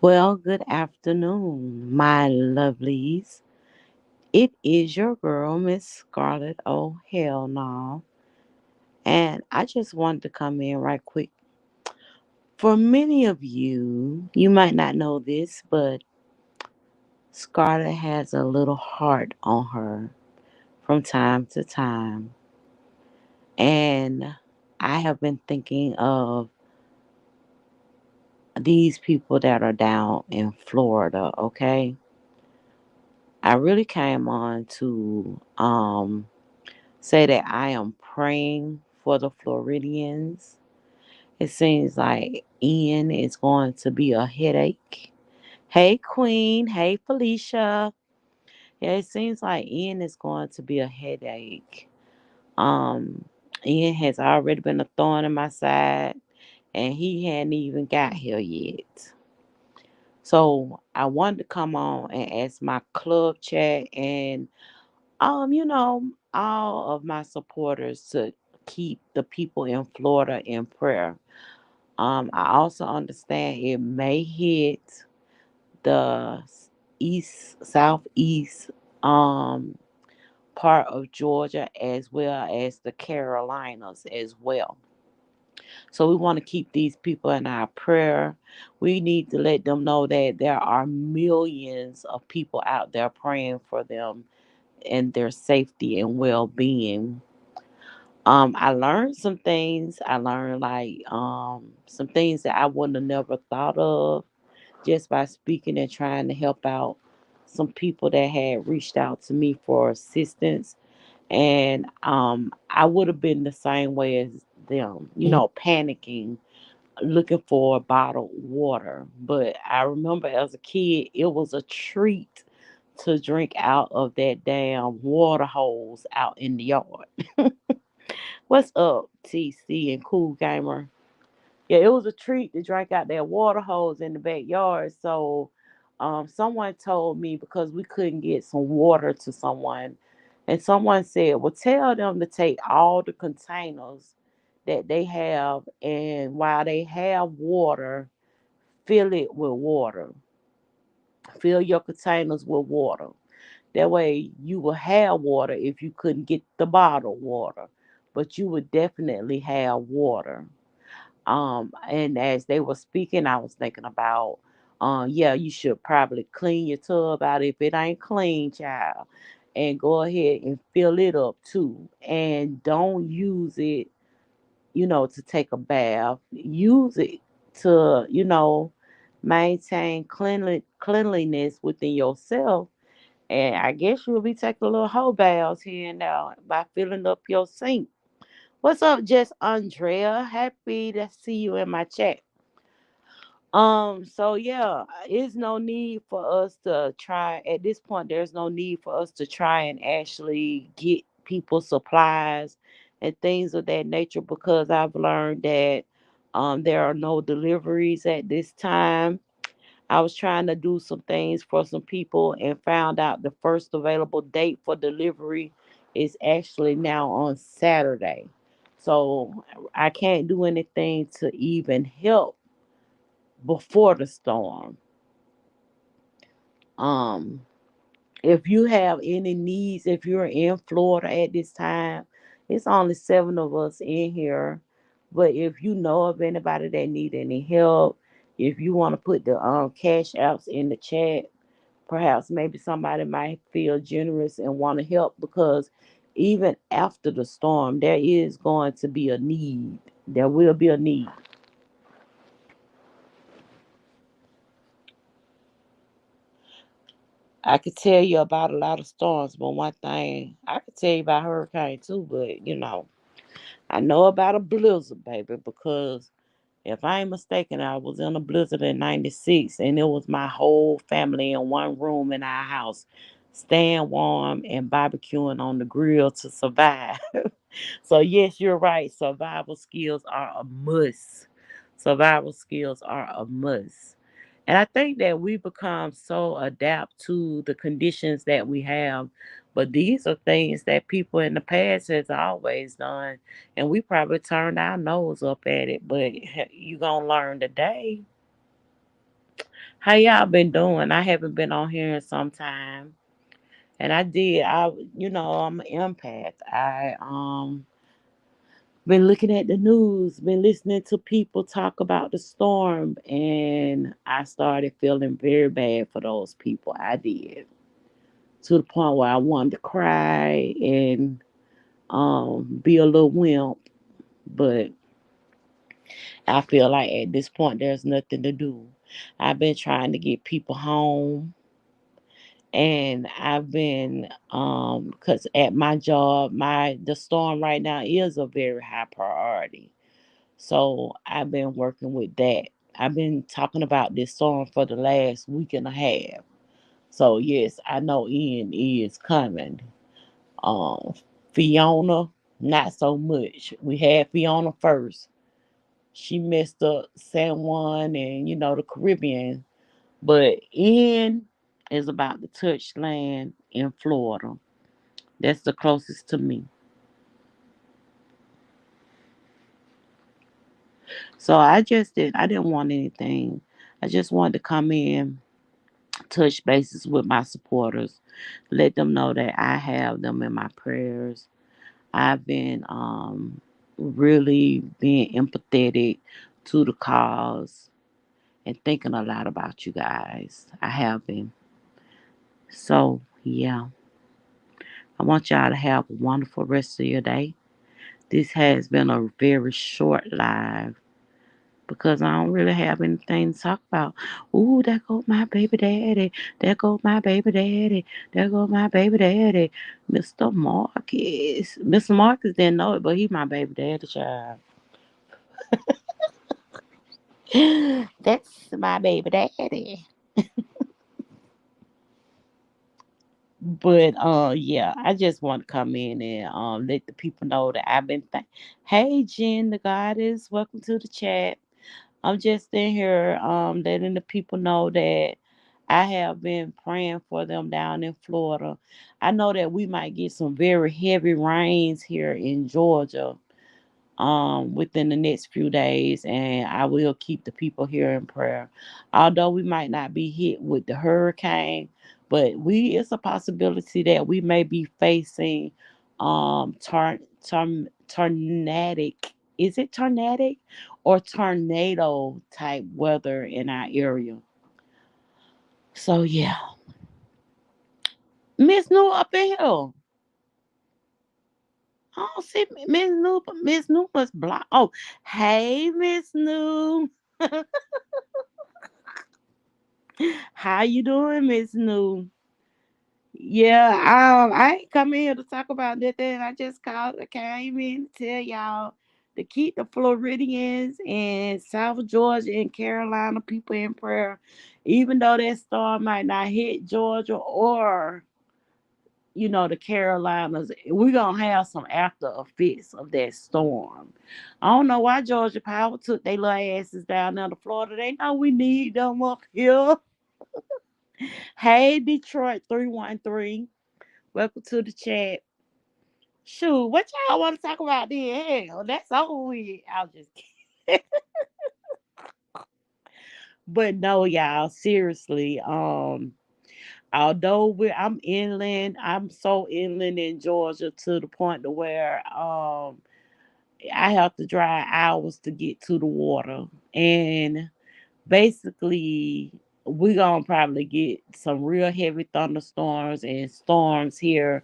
Well, good afternoon, my lovelies. It is your girl, Miss Scarlett. Oh, hell no. And I just wanted to come in right quick. For many of you, you might not know this, but Scarlett has a little heart on her from time to time. And I have been thinking of these people that are down in Florida, okay? I really came on to say that I am praying for the Floridians. It seems like Ian is going to be a headache. Hey, Queen. Hey, Felicia. Yeah, it seems like Ian is going to be a headache. Um, Ian has already been a thorn in my side, and he hadn't even got here yet. So I wanted to come on and ask my club chat and all of my supporters to keep the people in Florida in prayer. I also understand it may hit the southeast part of Georgia as well as the Carolinas as well. So we want to keep these people in our prayer. We need to let them know that there are millions of people out there praying for them and their safety and well being. I learned some things. I learned some things that I wouldn't have never thought of just by speaking and trying to help out some people that had reached out to me for assistance. And I would have been the same way as them, panicking, looking for bottled water. But I remember as a kid, it was a treat to drink out of that damn water hose out in the yard. What's up, TC and Cool Gamer? Yeah, it was a treat to drink out that water hose in the backyard. So, someone told me because we couldn't get some water to someone, and someone said, "Well, tell them to take all the containers that they have, and while they have water, fill it with water. Fill your containers with water. That way, you will have water if you couldn't get the bottled water, but you would definitely have water." And as they were speaking, I was thinking about, yeah, you should probably clean your tub out if it ain't clean, child, and go ahead and fill it up too. And don't use it, to take a bath. Use it to, maintain cleanliness within yourself. And I guess you'll be taking a little whole baths here and now by filling up your sink. What's up, Jess Andrea? Happy to see you in my chat. So yeah, it's no need for us to try at this point. There's no need for us to try and actually get people supplies and things of that nature because I've learned that there are no deliveries at this time. I was trying to do some things for some people and found out the first available date for delivery is actually now on Saturday. So I can't do anything to even help before the storm. Um, if you have any needs, if you're in Florida at this time, it's only seven of us in here. But if you know of anybody that need any help, if you want to put the cash apps in the chat, perhaps maybe somebody might feel generous and want to help because even after the storm, there is going to be a need. There will be a need. I could tell you about a lot of storms, but one thing I could tell you about hurricane too, but I know about a blizzard, baby, because if I ain't mistaken, I was in a blizzard in '96 and it was my whole family in one room in our house, staying warm and barbecuing on the grill to survive. So yes, you're right. Survival skills are a must. Survival skills are a must. And I think that we become so adapt to the conditions that we have. But these are things that people in the past has always done. And we probably turned our nose up at it. But you gonna learn today. How y'all been doing? I haven't been on here in some time. And I did. I'm an empath. I been looking at the news, been listening to people talk about the storm, and I started feeling very bad for those people. I did. To the point where I wanted to cry and be a little wimp. But I feel like at this point there's nothing to do. I've been trying to get people home, and I've been because at my job, my the storm right now is a very high priority. So I've been working with that. I've been talking about this storm for the last week and a half. So yes, I know Ian is coming. Um, Fiona, not so much. We had Fiona first. She messed up San Juan and the Caribbean, but Ian is about to touch land in Florida. That's the closest to me. So I didn't want anything. I just wanted to come in, touch bases with my supporters, let them know that I have them in my prayers. I've been really being empathetic to the cause and thinking a lot about you guys. I have been. So yeah, I want y'all to have a wonderful rest of your day. This has been a very short live because I don't really have anything to talk about. Ooh, there go my baby daddy. There go my baby daddy. There go my baby daddy. Mr. Marcus. Mr. Marcus didn't know it, but he my baby daddy child. That's my baby daddy. But yeah, I just want to come in and let the people know that I've been hey Jen the goddess, welcome to the chat. I'm just in here letting the people know that I have been praying for them down in Florida. I know that we might get some very heavy rains here in Georgia within the next few days, and I will keep the people here in prayer. Although we might not be hit with the hurricane, but we it's a possibility that we may be facing tornadic, is it tornadic or tornado type weather in our area. So yeah, Miss New up in here. I don't see Miss New. Miss New must block. Oh, hey, Miss New. How you doing, Miss New? Yeah, I ain't come in here to talk about nothing. I just called. I came in to tell y'all to keep the Floridians and South Georgia and Carolina people in prayer, even though that storm might not hit Georgia or the Carolinas. We're gonna have some after effects of that storm. I don't know why Georgia Power took their little asses down there to Florida. They know we need them up here. Hey, Detroit 313. Welcome to the chat. Shoot, what y'all want to talk about then? Hell, that's over with. I'll just kidding. But no, y'all, seriously. Although I'm inland, I'm so inland in Georgia to the point to where I have to drive hours to get to the water. And basically we're gonna probably get some real heavy thunderstorms and storms here.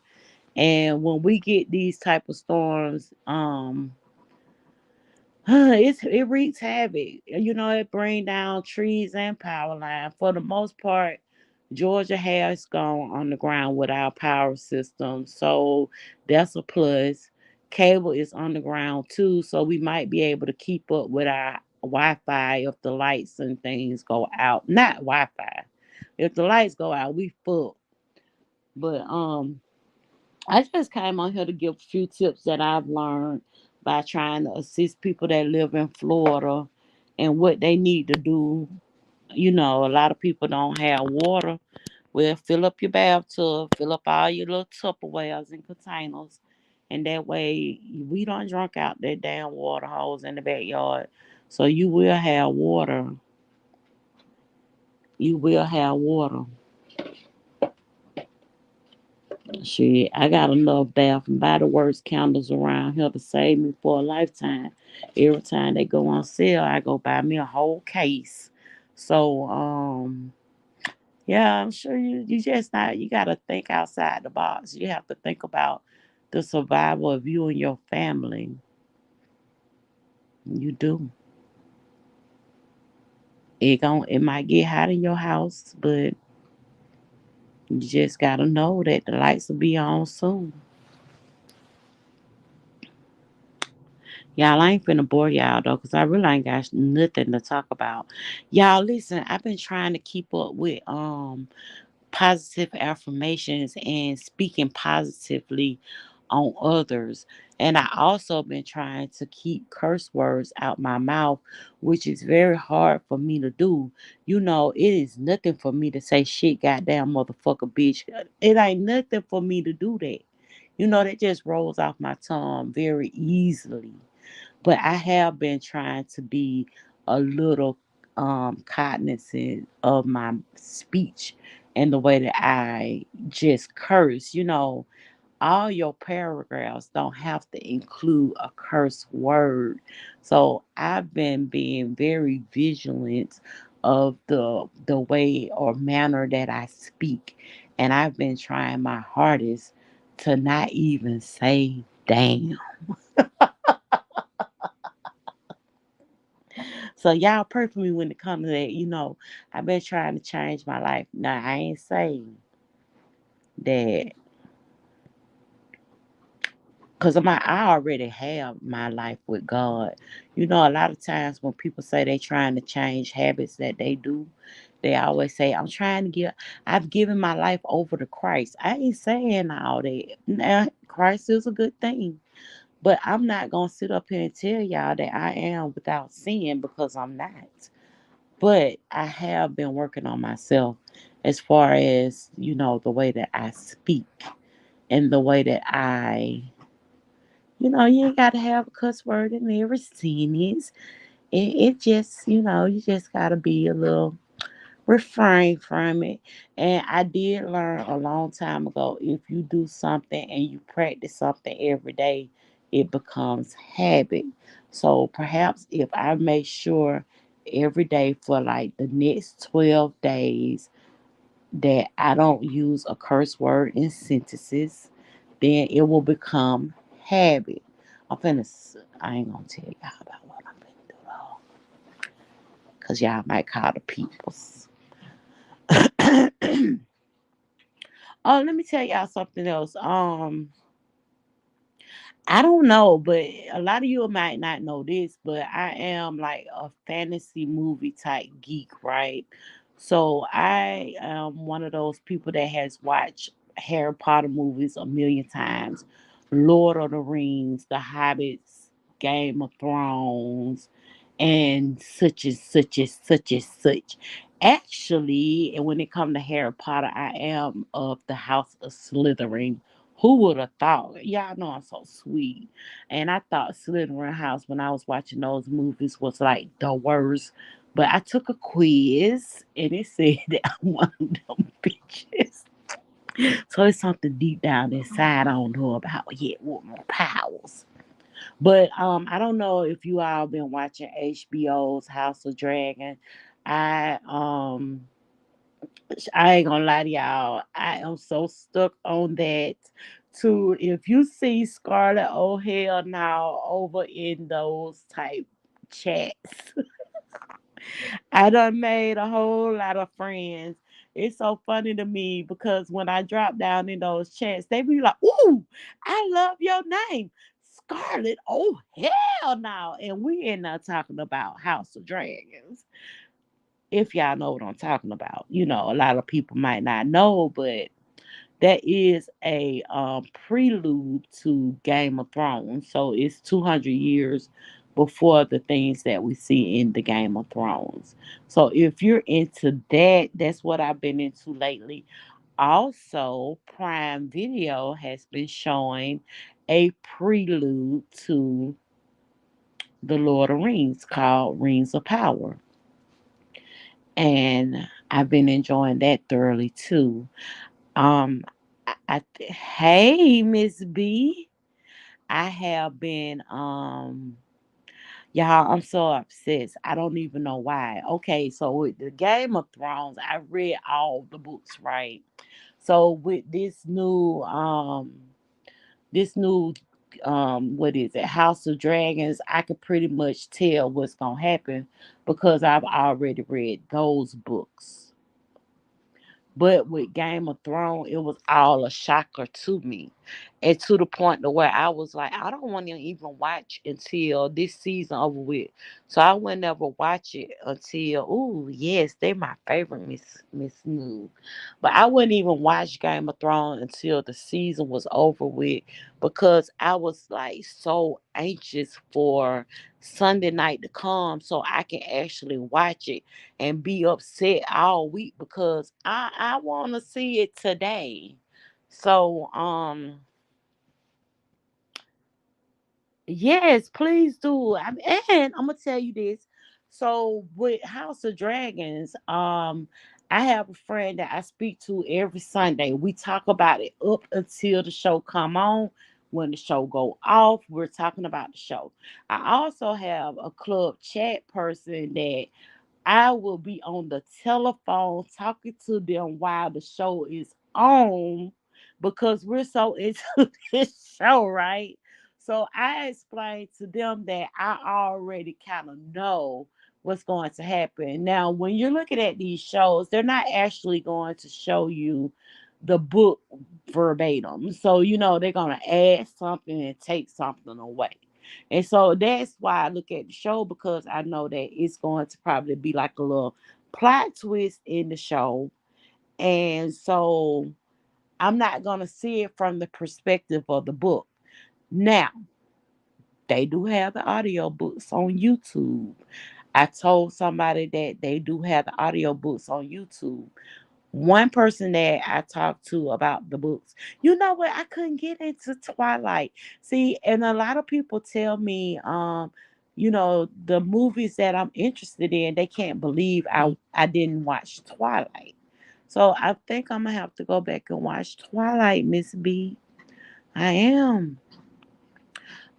And when we get these type of storms, it wreaks havoc. It bring down trees and power line. For the most part, Georgia has gone on the ground with our power system, so that's a plus. Cable is underground too, so we might be able to keep up with our Wi-Fi if the lights and things go out. Not Wi-Fi. If the lights go out, we full. But I just came on here to give a few tips that I've learned by trying to assist people that live in Florida and what they need to do. A lot of people don't have water. Well, fill up your bathtub, fill up all your little Tupperwares and containers, and that way we don't drink out that damn water hose in the backyard. So you will have water. You will have water. Shit, I got enough Bath and Body Works candles around here to save me for a lifetime. Every time they go on sale, I go buy me a whole case. So, yeah, I'm sure you just not you gotta think outside the box. You have to think about the survival of you and your family. You do. It might get hot in your house, but you just gotta know that the lights will be on soon. Y'all, I ain't finna bore y'all though, cause I really ain't got nothing to talk about. Y'all, listen, I've been trying to keep up with positive affirmations and speaking positively on others. And I also been trying to keep curse words out my mouth, which is very hard for me to do. You know, it is nothing for me to say shit, goddamn motherfucker, bitch. It ain't nothing for me to do that. You know, that just rolls off my tongue very easily. But I have been trying to be a little cognizant of my speech and the way that I just curse. You know, all your paragraphs don't have to include a curse word. So I've been being very vigilant of the way or manner that I speak. And I've been trying my hardest to not even say damn. So y'all pray for me when it comes to that. You know, I've been trying to change my life. Now I ain't saying that because I already have my life with God. You know, a lot of times when people say they trying to change habits that they do, they always say, I've given my life over to Christ. I ain't saying all that. Now, Christ is a good thing. But I'm not going to sit up here and tell y'all that I am without sin because I'm not. But I have been working on myself as far as, you know, the way that I speak and the way that you ain't got to have a cuss word in every sentence. It just, you just got to be a little refrain from it. And I did learn a long time ago if you do something and you practice something every day, it becomes habit. So perhaps if I make sure every day for like the next 12 days that I don't use a curse word in sentences, then it will become habit. I ain't gonna tell y'all about what I'm finna do though, cause y'all might call the peoples. Oh, let me tell y'all something else. I don't know, but a lot of you might not know this, but I am like a fantasy movie type geek, right? So I am one of those people that has watched Harry Potter movies a million times, Lord of the Rings, The Hobbits, Game of Thrones, and such and such and such and such. Actually, and when it comes to Harry Potter, I am of the House of Slytherin. Who would have thought? Y'all know I'm so sweet. And I thought Slytherin House when I was watching those movies was like the worst. But I took a quiz and it said that I'm one of them bitches. So it's something deep down inside I don't know about yet with my powers. But I don't know if you all been watching HBO's House of Dragon. I um I ain't gonna lie to y'all. I am so stuck on that. To if you see Scarlett O'Hara now over in those type chats, I done made a whole lot of friends. It's so funny to me because when I drop down in those chats, they be like, "Ooh, I love your name, Scarlett." Oh hell no! And we in there talking about House of Dragons. If y'all know what I'm talking about, a lot of people might not know, but that is a prelude to Game of Thrones. So it's 200 years before the things that we see in the Game of Thrones. So if you're into that, that's what I've been into lately. Also, Prime Video has been showing a prelude to The Lord of Rings called Rings of Power. And I've been enjoying that thoroughly too. Um, hey, Miss B, I have been y'all, I'm so obsessed. I don't even know why. Okay, so with the Game of Thrones, I read all the books, right? So with this new what is it, House of Dragons, I could pretty much tell what's gonna happen because I've already read those books. But with Game of Thrones, it was all a shocker to me. And to the point to where I was like, I don't want to even watch until this season over with. So I would never watch it until, oh yes, they're my favorite, Miss New. But I wouldn't even watch Game of Thrones until the season was over with because I was like so anxious for Sunday night to come so I can actually watch it and be upset all week because I want to see it today. So yes, please do. And I'm gonna tell you this. So with House of Dragons, I have a friend that I speak to every Sunday. We talk about it up until the show come on. When the show go off, we're talking about the show. I also have a club chat person that I will be on the telephone talking to them while the show is on because we're so into this show, right? So I explained to them that I already kind of know what's going to happen. Now, when you're looking at these shows, they're not actually going to show you the book verbatim. So, they're going to add something and take something away. And so that's why I look at the show because I know that it's going to probably be like a little plot twist in the show. And so I'm not going to see it from the perspective of the book. Now, they do have the audio books on YouTube. I told somebody that they do have the audio books on YouTube. One person that I talked to about the books, you know what? I couldn't get into Twilight. See, and a lot of people tell me, the movies that I'm interested in, they can't believe I didn't watch Twilight. So I think I'm gonna have to go back and watch Twilight, Miss B. I am.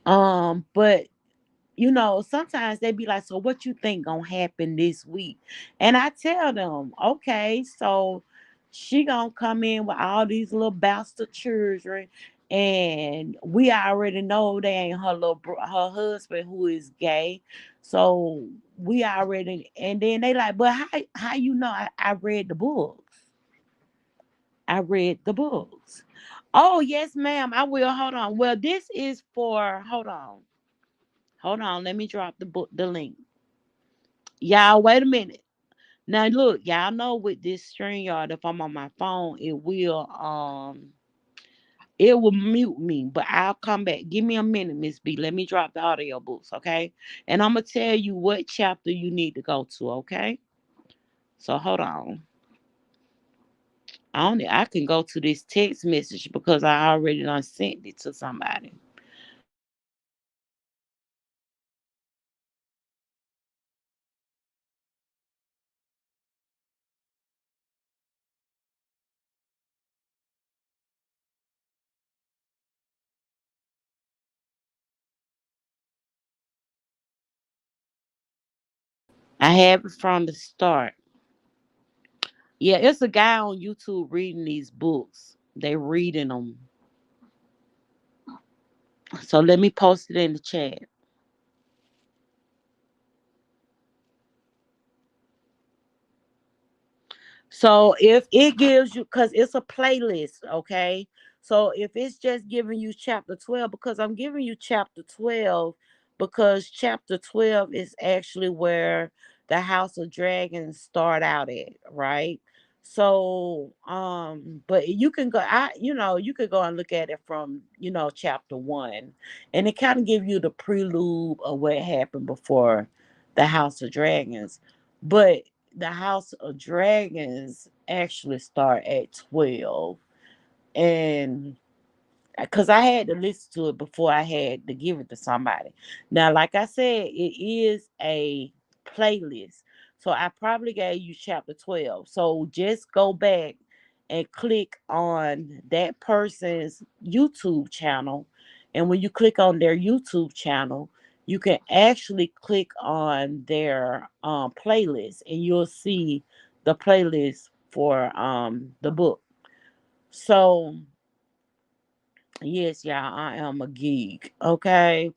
But sometimes they be like, so what you think gonna happen this week? And I tell them, okay, so she gonna come in with all these little bastard children, and we already know they ain't her husband who is gay. So we already, and then they like, but how you know? I read the books. I read the books. Oh yes, ma'am. I will. Hold on. Well, this is for. Hold on. Hold on, let me drop the link. Y'all, wait a minute. Now look, y'all know with this StreamYard, if I'm on my phone, it will mute me, but I'll come back. Give me a minute, Miss B. Let me drop the audio books, okay? And I'm gonna tell you what chapter you need to go to, okay? So hold on. I can go to this text message because I already done sent it to somebody. I have it from the start. Yeah, it's a guy on YouTube reading these books. They reading them. So let me post it in the chat. So if it gives you, because it's a playlist, okay? So if it's just giving you chapter 12, because I'm giving you chapter 12, because chapter 12 is actually where the House of Dragons start out at, right? So, but you can go, you could go and look at it from, chapter one, and it kind of give you the prelude of what happened before the House of Dragons. But the House of Dragons actually start at 12. And because I had to listen to it before I had to give it to somebody. Now, like I said, it is a playlist. So I probably gave you chapter 12. So just go back and click on that person's YouTube channel. And when you click on their YouTube channel, you can actually click on their playlist and you'll see the playlist for the book. So yes, y'all, I am a geek. Okay.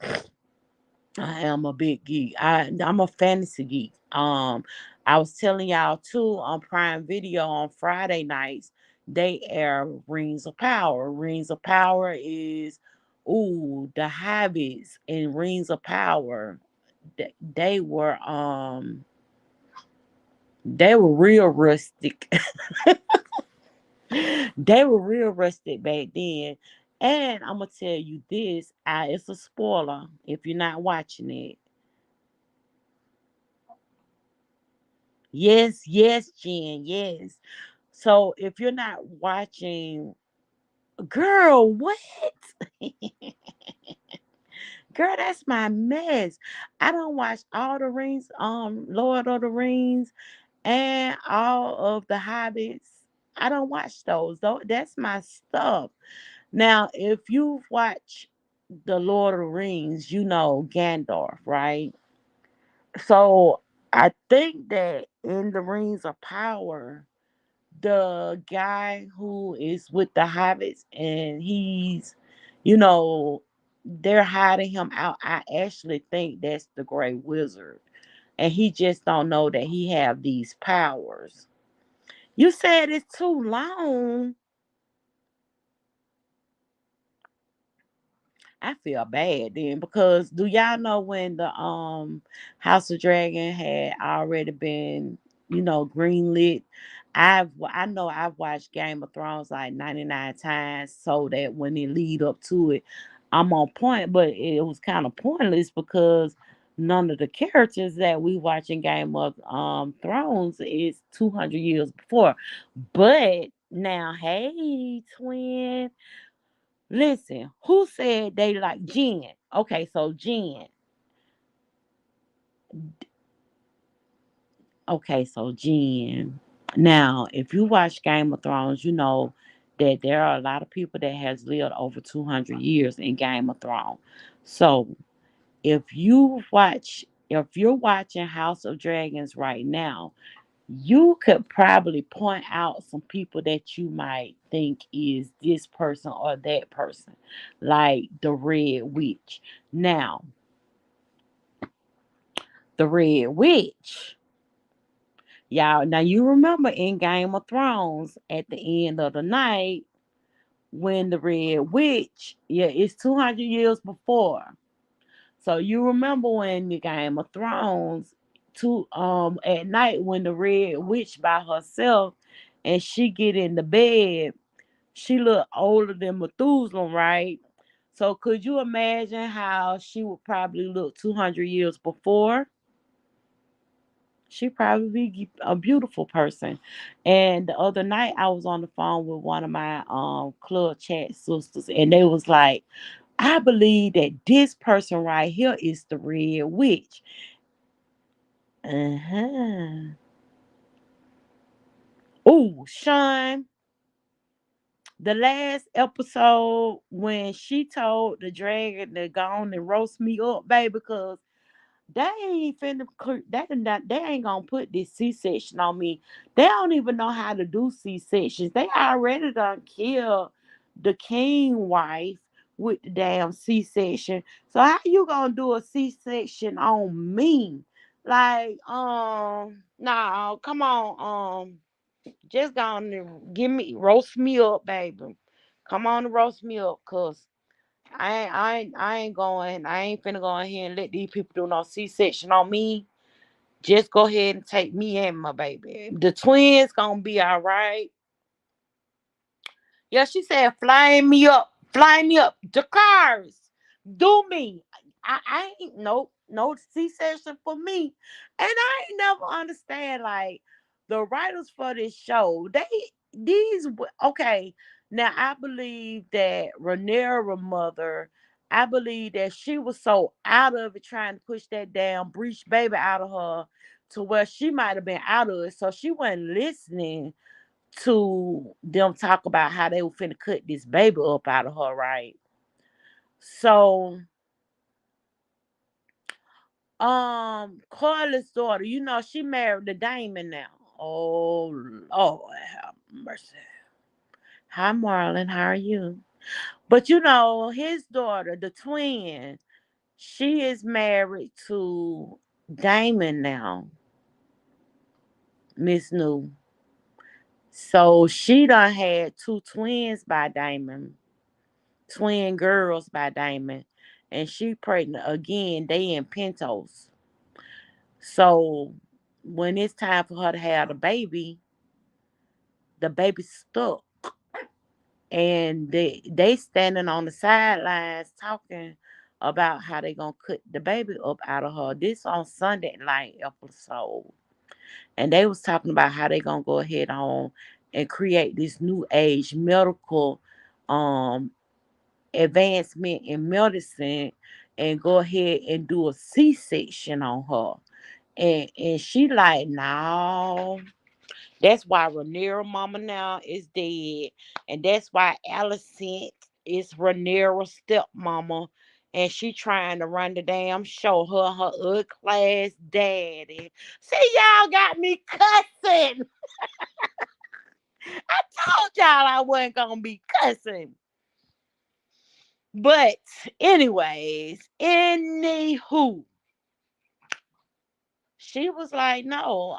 I am a big geek. I'm a fantasy geek. I was telling y'all too on Prime Video on Friday nights they air Rings of Power. Rings of Power is the Hobbits and Rings of Power. They were they were real rustic. They were real rustic back then. And I'm gonna tell you this, it's a spoiler if you're not watching it. Yes, yes, Jen, yes. So if you're not watching, girl, what? Girl, that's my mess. I don't watch all the rings, Lord of the Rings, and all of the Hobbits. I don't watch those. Though that's my stuff. Now, if you watch the Lord of the Rings, you know Gandalf, right? So I think that in the Rings of Power, the guy who is with the hobbits and you know they're hiding him out, I actually think that's the Gray Wizard, and he just don't know that he have these powers. You said it's too long. I feel bad then because do y'all know when the House of Dragon had already been, greenlit? I know I've watched Game of Thrones like 99 times so that when it lead up to it, I'm on point, but it was kind of pointless because none of the characters that we watch in Game of Thrones is 200 years before. But now, hey, twin, listen, who said they like Jen? Okay, so Jen. Okay, so Jen. Now, if you watch Game of Thrones, you know that there are a lot of people that has lived over 200 years in Game of Thrones. So, if you're watching House of Dragons right now, you could probably point out some people that you might think is this person or that person, like the Red Witch. Now, the Red Witch, y'all, now you remember in Game of Thrones at the end of the night when the Red Witch, yeah, it's 200 years before. So you remember when the Game of Thrones to at night when the Red Witch by herself and she get in the bed, she look older than Methuselah, right? So could you imagine how she would probably look 200 years before? She probably be a beautiful person. And the other night I was on the phone with one of my club chat sisters and they was like, I believe that this person right here is the Red Witch. Uh-huh. Oh, Sean, the last episode when she told the dragon to go on and roast me up, baby, because they ain't finna, they ain't gonna put this C-section on me. They don't even know how to do C-sections. They already done killed the king wife with the damn C-section. So how you gonna do a C-section on me? Like, no, come on, just gonna roast me up, baby. Come on and roast me up, cause I ain't finna go in here and let these people do no C-section on me. Just go ahead and take me and my baby. The twins gonna be all right. Yeah, she said, fly me up. The cars, do me. I ain't no C-section for me. And I ain't never understand like the writers for this show. Okay. Now I believe that Rhaenyra mother. I believe that she was so out of it trying to push that damn breech baby out of her to where she might have been out of it. So she wasn't listening to them talk about how they were finna cut this baby up out of her, right? So, Carla's daughter, she married the Damon now. Oh Lord have mercy. Hi Marlon, how are you? But his daughter, the twin, she is married to Damon now, Miss New. So she done had two twins by Damon, twin girls by Damon, and she pregnant again. They in Pentos. So when it's time for her to have the baby stuck, and they standing on the sidelines talking about how they gonna cut the baby up out of her. This on Sunday night episode, and they was talking about how they gonna go ahead on and create this new age medical um advancement in medicine and go ahead and do a C-section on her. And she like, no. That's why Rhaenyra mama now is dead. And that's why Alicent is Rhaenyra's stepmama. And she trying to run the damn show. Her other class daddy. See, y'all got me cussing. I told y'all I wasn't gonna be cussing. But anyways, anywho, she was like, no,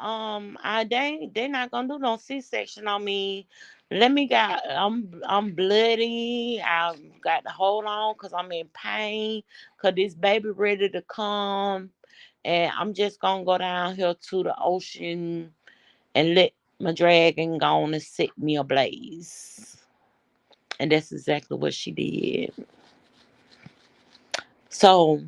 they not gonna do no C-section on me. I'm bloody. I got to hold on because I'm in pain because this baby ready to come, and I'm just gonna go down here to the ocean and let my dragon go on and set me ablaze. And that's exactly what she did. So,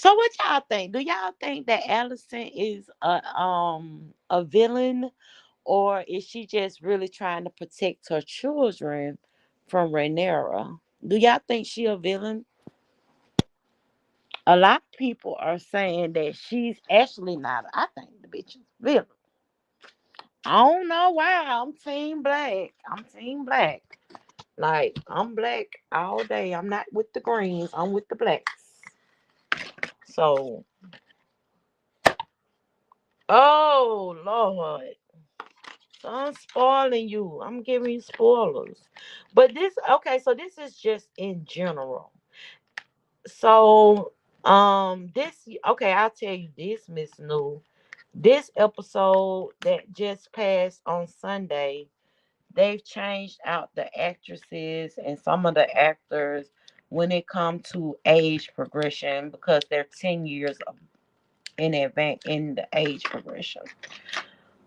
what y'all think? Do y'all think that Allison is a villain, or is she just really trying to protect her children from Rhaenyra? Do y'all think she a villain? A lot of people are saying that she's actually not. I think the bitch is villain. I don't know why. I'm team black. I'm team black. Like I'm black all day. I'm not with the greens. I'm with the blacks. So, oh Lord. So I'm spoiling you. I'm giving you spoilers. But okay, so this is just in general. So, okay, I'll tell you this, Miss New. This episode that just passed on Sunday, they've changed out the actresses and some of the actors when it comes to age progression because they're 10 years in advance in the age progression.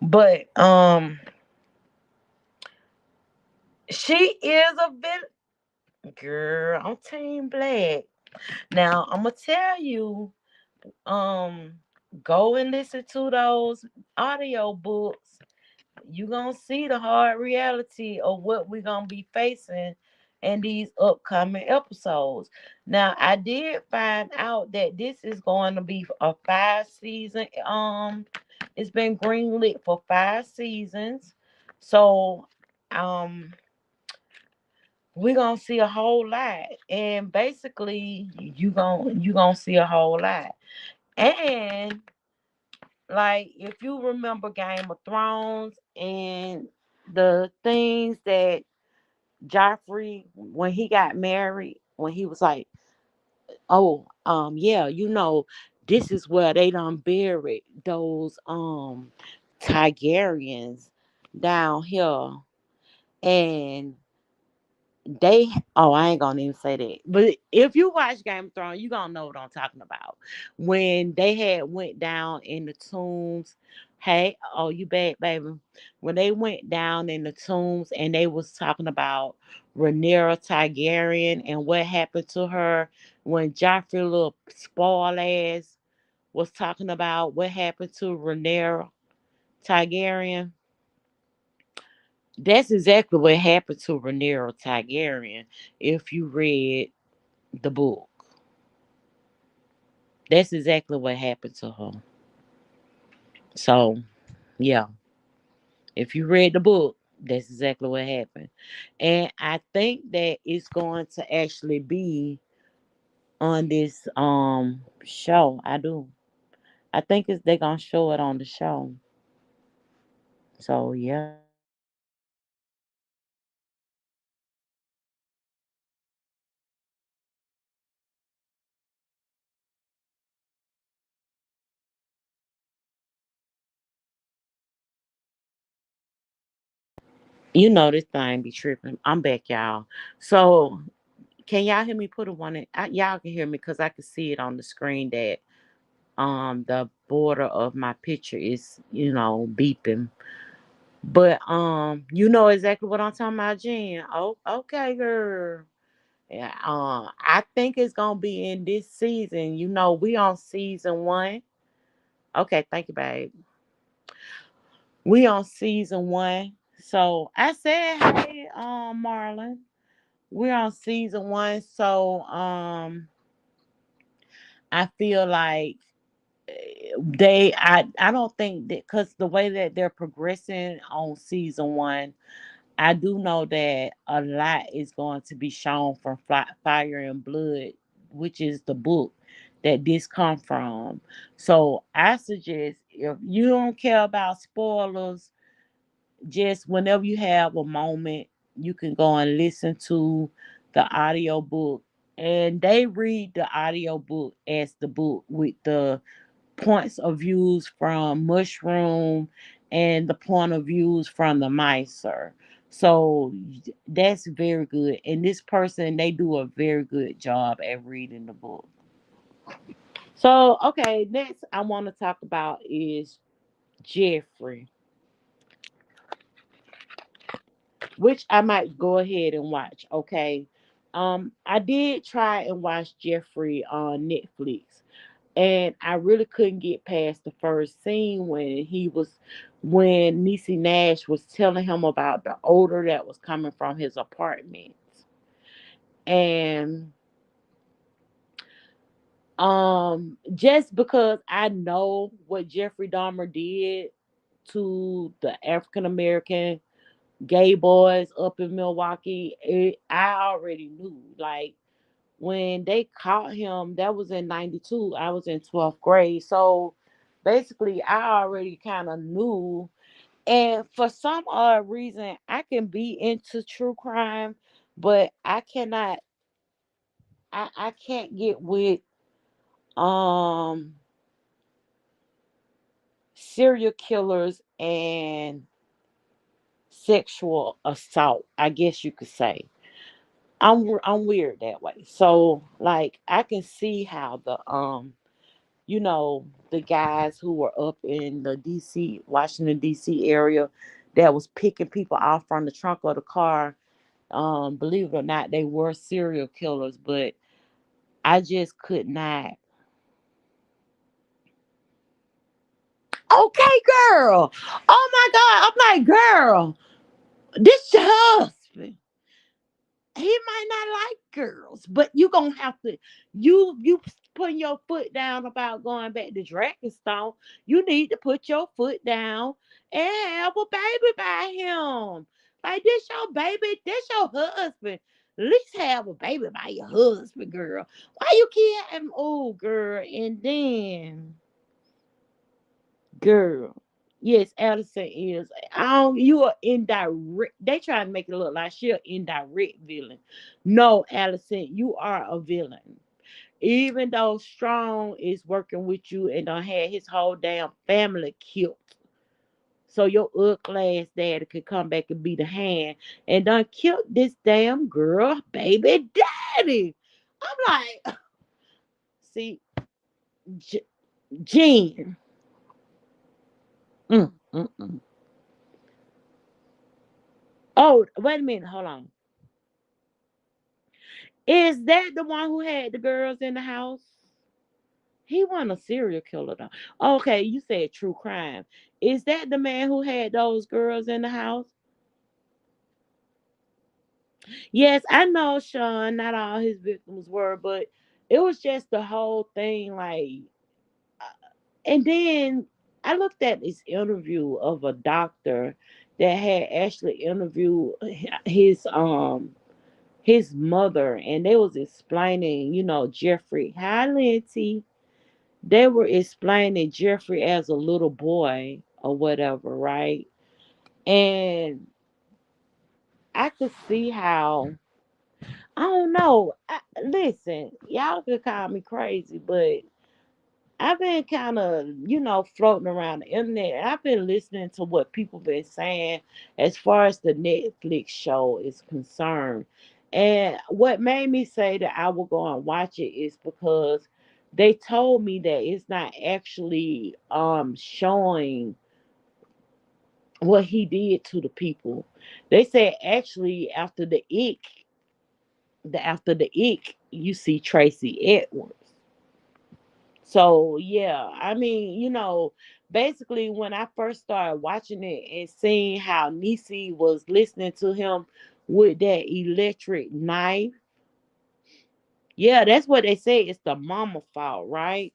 But she is a bit. Girl, I'm Team Black. Now I'm gonna tell you, um, go and listen to those audio books. You gonna see the hard reality of what we're gonna be facing in these upcoming episodes. Now, I did find out that this is going to be a 5 season. It's been greenlit for 5 seasons. So, um we're gonna see a whole lot, and basically you gonna see a whole lot. And like, if you remember Game of Thrones and the things that Joffrey, when he got married, when he was like, oh, yeah, this is where they done buried those Targaryens down here. And they I ain't gonna even say that. But if you watch Game of Thrones, you gonna know what I'm talking about. When they had went down in the tombs, hey, oh you back, baby. When they went down in the tombs and they was talking about Rhaenyra Targaryen and what happened to her when Joffrey little spoil ass was talking about what happened to Rhaenyra Targaryen. That's exactly what happened to Rhaenyra Targaryen. If you read the book, that's exactly what happened to her. So yeah, if you read the book, that's exactly what happened. And I think that it's going to actually be on this show. I do. I think it's they're gonna show it on the show. So yeah. You know this thing be tripping. I'm back, y'all. So can y'all hear me? Put a one in. Y'all can hear me because I can see it on the screen that the border of my picture is beeping. But you know exactly what I'm talking about, Jen. Oh, okay, girl. Yeah, I think it's gonna be in this season. You know, we on season one. Okay, thank you, babe. We on season one. So I said, hey, Marlon. We're on season one. So I feel like I don't think that because the way that they're progressing on season one, I do know that a lot is going to be shown from Fire and Blood, which is the book that this come from. So I suggest if you don't care about spoilers, just whenever you have a moment, you can go and listen to the audio book. And they read the audio book as the book with the points of views from Mushroom and the point of views from the Micer. So that's very good. And this person, they do a very good job at reading the book. So, okay, next I want to talk about is Jeffrey, which I might go ahead and watch. Okay. I did try and watch Jeffrey on Netflix, and I really couldn't get past the first scene when Niecy Nash was telling him about the odor that was coming from his apartment. And just because I know what Jeffrey Dahmer did to the African American gay boys up in Milwaukee, I already knew. Like when they caught him, that was in 92. I was in 12th grade. So basically, I already kind of knew. And for some odd reason, I can be into true crime, but I can't get with um serial killers and sexual assault, I guess you could say. I'm weird that way. So like I can see how the guys who were up in the DC, Washington DC area that was picking people off from the trunk of the car. Believe it or not, they were serial killers, but I just could not. Okay, girl. Oh my God. I'm like, girl, this your husband. He might not like girls, but you gonna have to you putting your foot down about going back to Dragonstone. You need to put your foot down and have a baby by him. Like this your baby, this your husband. At least have a baby by your husband, girl. Why you keep having oh girl and then girl. Yes, Allison is. You are indirect. They try to make it look like she an indirect villain. No, Allison, you are a villain. Even though Strong is working with you and done had his whole damn family killed. So your class daddy could come back and be the hand and done killed this damn girl, baby daddy. I'm like, see, J- Jean. Mm, mm, mm. Oh, wait a minute. Hold on. Is that the one who had the girls in the house? He wasn't a serial killer though. Okay, you said true crime. Is that the man who had those girls in the house? Yes, I know Sean, not all his victims were, but it was just the whole thing, like and then I looked at this interview of a doctor that had actually interviewed his mother, and they was explaining, Jeffrey. Hi, Lindsay. They were explaining Jeffrey as a little boy or whatever, right? And I could see how, I don't know. Listen, y'all could call me crazy, but I've been kind of, floating around the internet. And I've been listening to what people been saying as far as the Netflix show is concerned. And what made me say that I will go and watch it is because they told me that it's not actually showing what he did to the people. They said actually after the ick, you see Tracy Edwards. So yeah, I mean, basically when I first started watching it and seeing how Nisi was listening to him with that electric knife, yeah, that's what they say. It's the mama fault, right?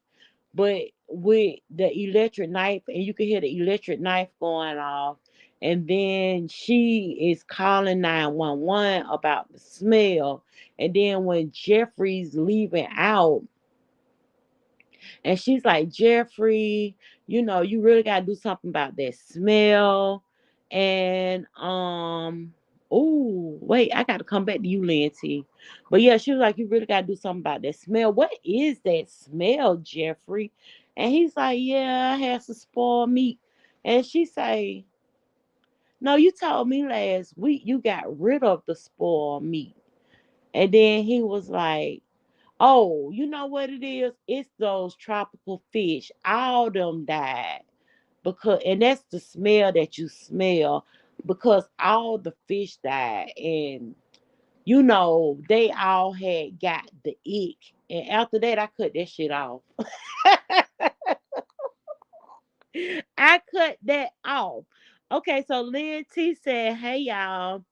But with the electric knife, and you can hear the electric knife going off, and then she is calling 911 about the smell, and then when Jeffrey's leaving out, and she's like, Jeffrey, you really gotta do something about that smell. And oh wait, I gotta come back to you, Lindsay. But yeah, she was like, you really gotta do something about that smell. What is that smell, Jeffrey? And he's like, yeah, I had some spoiled meat. And she say, no, you told me last week you got rid of the spoiled meat. And then he was like, oh, you know what it is? It's those tropical fish. All them died because, and that's the smell that you smell because all the fish died, and they all had got the ick. And after that, I cut that shit off. I cut that off. Okay, so Lynn T said, "Hey y'all."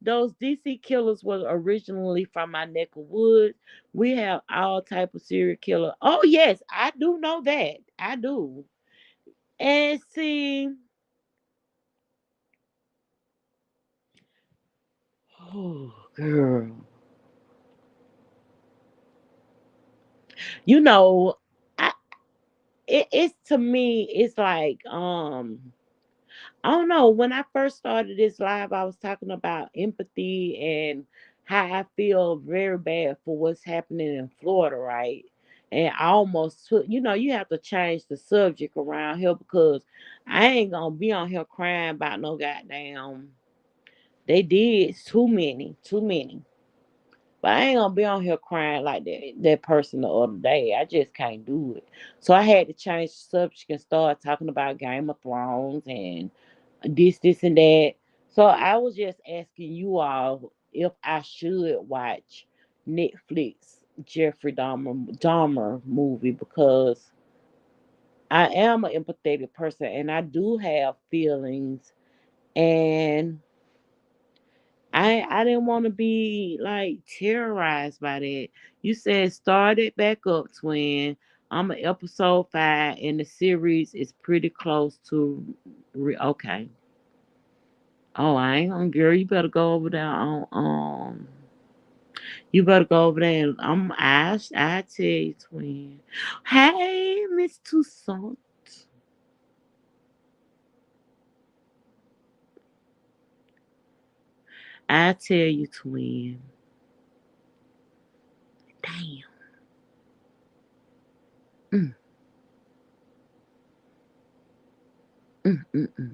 Those DC killers were originally from my neck of woods. We have all type of serial killer. Oh yes, I do know that. I do. And see, oh girl, you know, I it's to me, it's like I don't know. When I first started this live, I was talking about empathy and how I feel very bad for what's happening in Florida, right? And I almost took, you have to change the subject around here because I ain't gonna be on here crying about no goddamn. They did too many, too many. But I ain't gonna be on here crying like that person the other day. I just can't do it. So I had to change the subject and start talking about Game of Thrones and this, and that. So I was just asking you all if I should watch Netflix Jeffrey Dahmer movie because I am an empathetic person and I do have feelings, and I didn't want to be like terrorized by that. You said start it back up, twin. I'm at episode 5 and the series is pretty close to okay. Oh, I ain't gonna, girl. You better go over there on You better go over there and I tell you, twin. Hey, Miss Toussaint. I tell you, twin. Damn. Mm,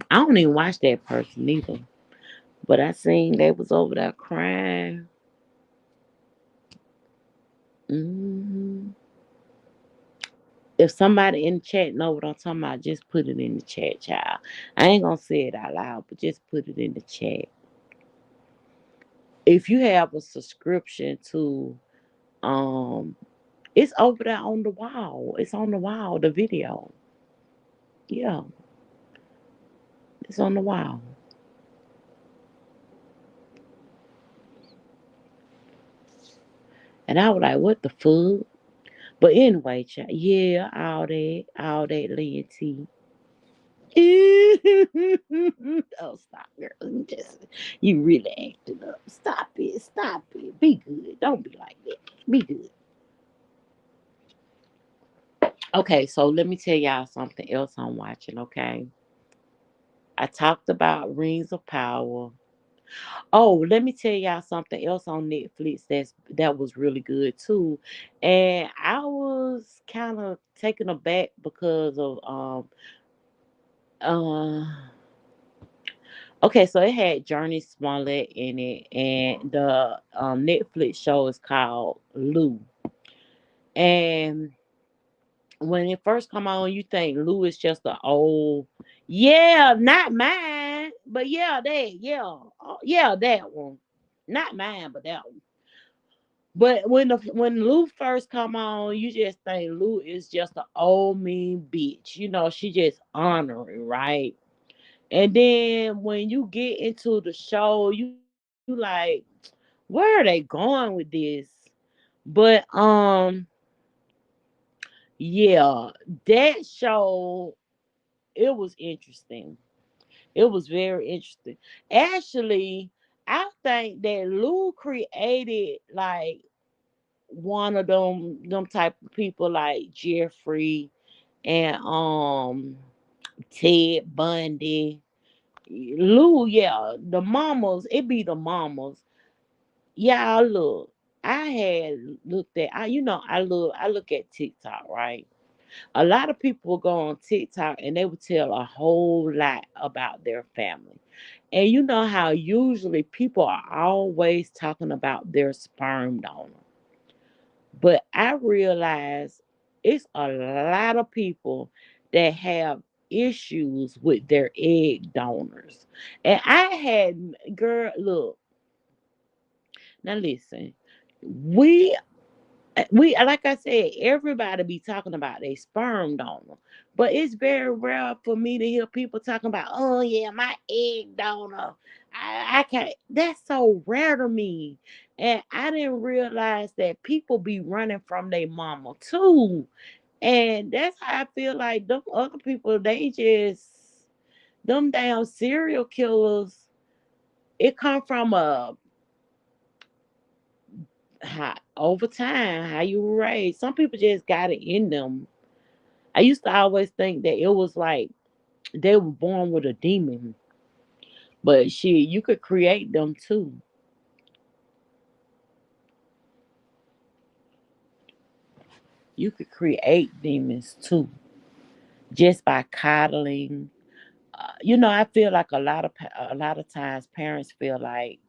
I don't even watch that person either. But I seen they was over there crying. hmm If somebody in the chat know what I'm talking about, just put it in the chat, child. I ain't gonna say it out loud, but just put it in the chat. If you have a subscription to um it's over there on the wall. It's on the wall, the video. Yeah, it's on the wall. And I was like, what the fuck? But anyway, child, yeah, all that, Lynn T. Oh, stop, girl. You really acting up. Stop it. Stop it. Be good. Don't be like that. Be good. Okay, so let me tell y'all something else I'm watching, okay? I talked about Rings of Power. Oh, let me tell y'all something else on Netflix that was really good too. And I was kind of taken aback because of uh okay, so it had Journey Smollett in it, and the Netflix show is called Lou. And when it first come on, you think Lou is just an old, yeah, not mine, but yeah, yeah, that one, not mine, but that one. But when Lou first come on, you just think Lou is just an old mean bitch. You know, she just honoring, right? And then when you get into the show, you like, where are they going with this? But yeah, that show, it was interesting. It was very interesting. Actually, I think that Lou created like one of them type of people like Jeffrey and Ted Bundy. Lou, yeah, the mamas, it be the mamas. Yeah, look, I had looked at I look at TikTok, right? A lot of people will go on TikTok and they will tell a whole lot about their family. And you know how usually people are always talking about their sperm donor. But I realize it's a lot of people that have issues with their egg donors. And I had, girl, look, now listen, we like I said, everybody be talking about their sperm donor, but it's very rare for me to hear people talking about, oh yeah, my egg donor. I can't. That's so rare to me, and I didn't realize that people be running from their mama too, and that's how I feel like them other people. They just them damn serial killers. It come from a how over time how you were raised. Some people just got it in them. I used to always think that it was like they were born with a demon, but shit, you could create them too. You could create demons too, just by coddling. I feel like a lot of times parents feel like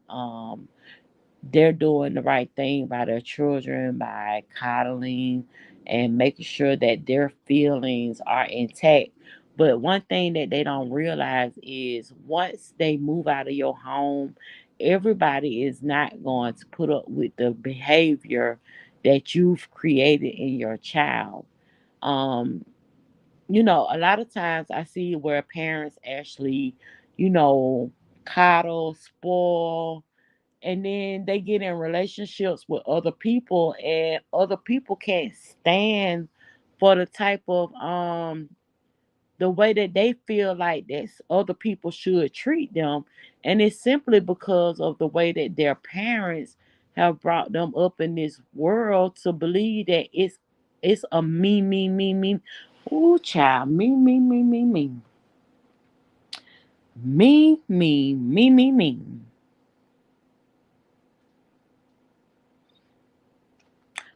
they're doing the right thing by their children by coddling and making sure that their feelings are intact. But one thing that they don't realize is once they move out of your home, everybody is not going to put up with the behavior that you've created in your child. Um, a lot of times I see where parents actually, you know, coddle, spoil, and then they get in relationships with other people and other people can't stand for the type of the way that they feel like that other people should treat them, and it's simply because of the way that their parents have brought them up in this world to believe that it's a me. Ooh, child, me.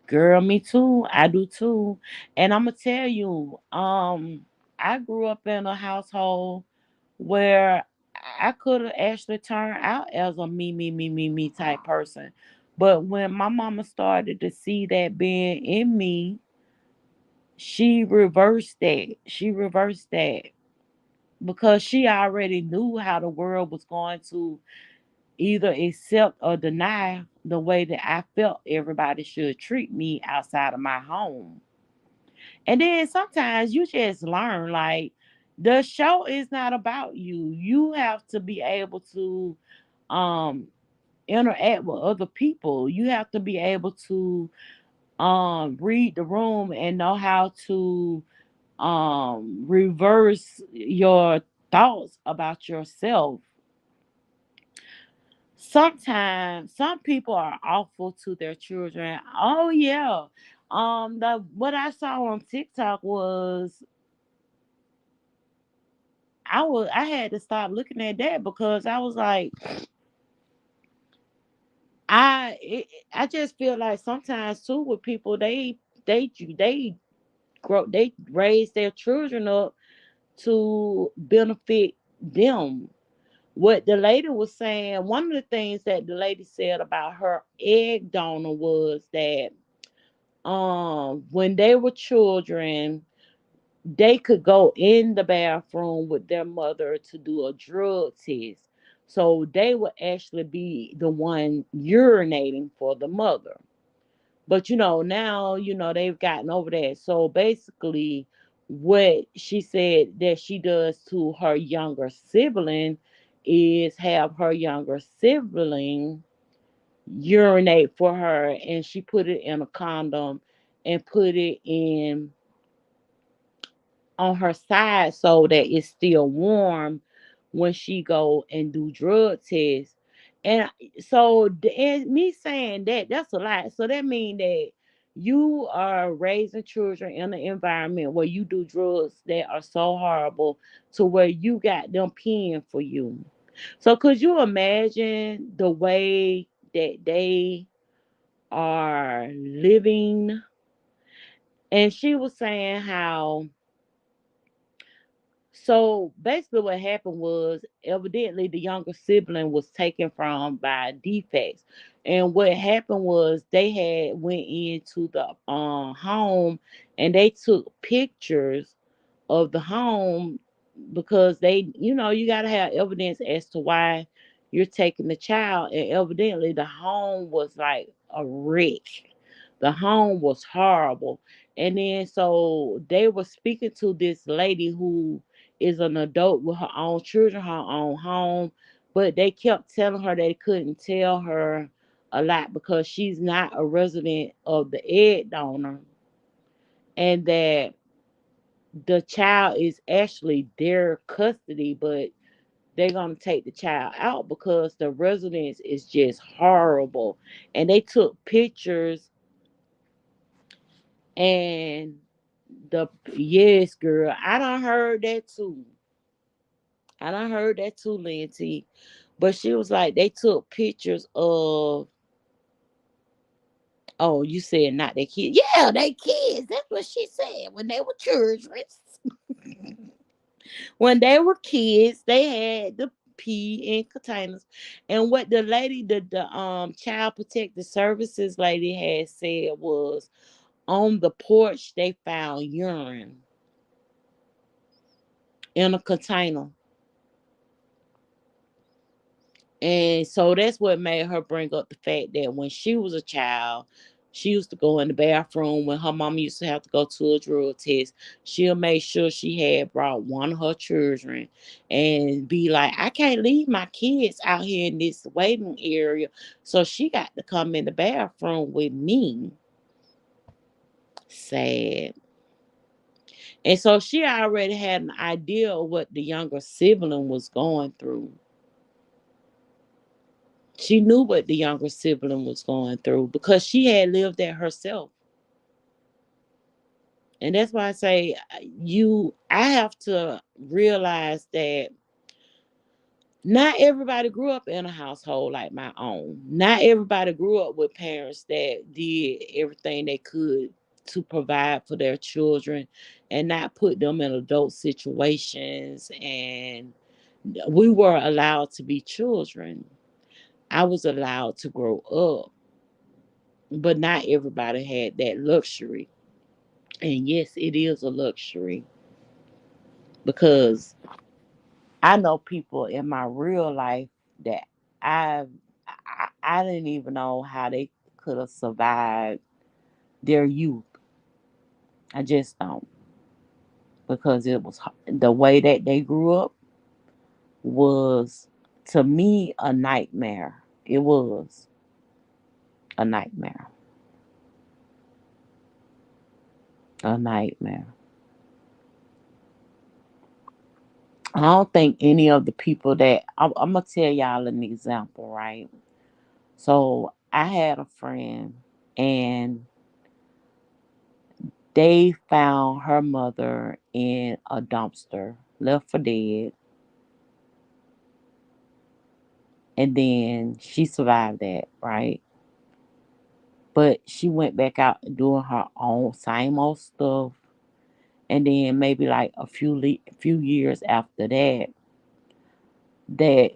Girl, me too. I do too. And I'm gonna tell you, I grew up in a household where I could have actually turned out as a me type person. But when my mama started to see that being in me, she reversed that. She reversed that because she already knew how the world was going to either accept or deny the way that I felt everybody should treat me outside of my home. And then sometimes you just learn like the show is not about you. You have to be able to um interact with other people. You have to be able to read the room and know how to reverse your thoughts about yourself. Sometimes some people are awful to their children. Oh yeah. The what I saw on TikTok was I had to stop looking at that because I was like I just feel like sometimes too with people they they raise their children up to benefit them. What the lady was saying, one of the things that the lady said about her egg donor was that when they were children, they could go in the bathroom with their mother to do a drug test. So they would actually be the one urinating for the mother. But now, they've gotten over that. So basically, what she said that she does to her younger sibling is have her younger sibling urinate for her, and she put it in a condom and put it in on her side so that it's still warm when she go and do drug tests. And so and me saying that, that's a lot. So that means that you are raising children in an environment where you do drugs that are so horrible to where you got them peeing for you. So could you imagine the way that they are living? And she was saying how, so basically, what happened was evidently the younger sibling was taken from by defects, and what happened was they had went into the home and they took pictures of the home because you got to have evidence as to why you're taking the child, and evidently the home was like a wreck. The home was horrible. And then so they were speaking to this lady who is an adult with her own children, her own home, but they kept telling her they couldn't tell her a lot because she's not a resident of the egg donor, and that the child is actually their custody, but they're gonna take the child out because the residence is just horrible. And they took pictures, and the yes, girl, I done heard that too. I done heard that too, Linty. But she was like, they took pictures of. Oh, you said not their kids? Yeah, they kids. That's what she said when they were children. When they were kids, they had the pee in containers. And what the lady, the child protective services lady had said was on the porch they found urine in a container. And so that's what made her bring up the fact that when she was a child, she used to go in the bathroom when her mom used to have to go to a drug test. She'll make sure she had brought one of her children and be like, I can't leave my kids out here in this waiting area. So she got to come in the bathroom with me. Sad. And so she already had an idea of what the younger sibling was going through. She knew what the younger sibling was going through because she had lived that herself. And that's why I say I have to realize that not everybody grew up in a household like my own. Not everybody grew up with parents that did everything they could to provide for their children and not put them in adult situations. And we were allowed to be children. I was allowed to grow up, but not everybody had that luxury. And yes, it is a luxury because I know people in my real life that I I didn't even know how they could have survived their youth. I just don't, because it was the way that they grew up was to me a nightmare. It was a nightmare. A nightmare. I don't think any of the people that I'm gonna tell y'all an example, right? So I had a friend, and they found her mother in a dumpster, left for dead, and then she survived that, right? But she went back out doing her own same old stuff, and then maybe like few years after that, that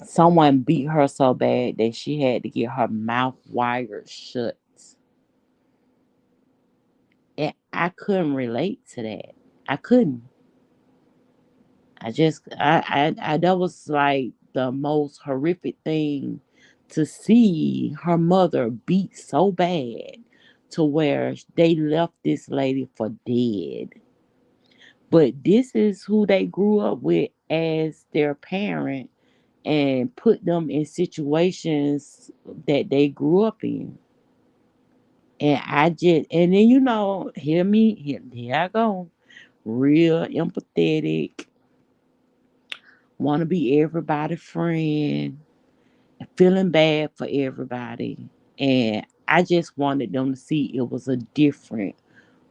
someone beat her so bad that she had to get her mouth wired shut, and I couldn't relate to that. I couldn't. I that was like the most horrific thing to see her mother beat so bad to where they left this lady for dead. But this is who they grew up with as their parent and put them in situations that they grew up in. And and then hear me, here I go. Real empathetic, want to be everybody's friend, feeling bad for everybody. And I just wanted them to see it was a different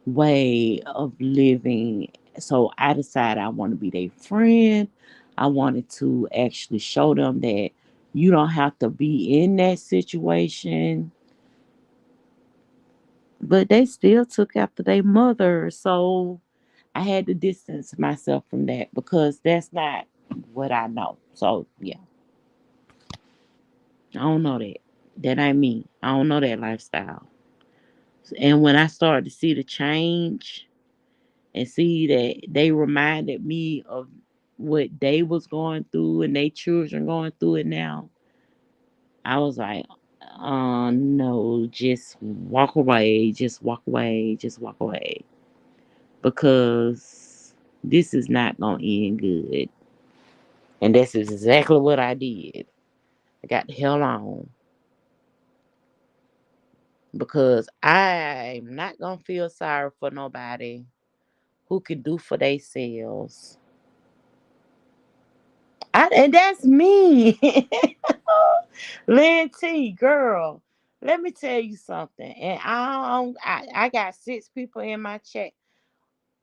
way of living. So I decided I want to be their friend. I wanted to actually show them that you don't have to be in that situation. But they still took after their mother. So I had to distance myself from that because that's not what I know. So yeah, I don't know that. That ain't me. I don't know that lifestyle. And when I started to see the change and see that they reminded me of what they was going through and they children going through it now, I was like, no, just walk away, just walk away, just walk away. Because this is not gonna end good. And that's exactly what I did. I got the hell on because I'm not gonna feel sorry for nobody who can do for themselves. And that's me. Lynn T, girl, let me tell you something. And I got 6 people in my chat.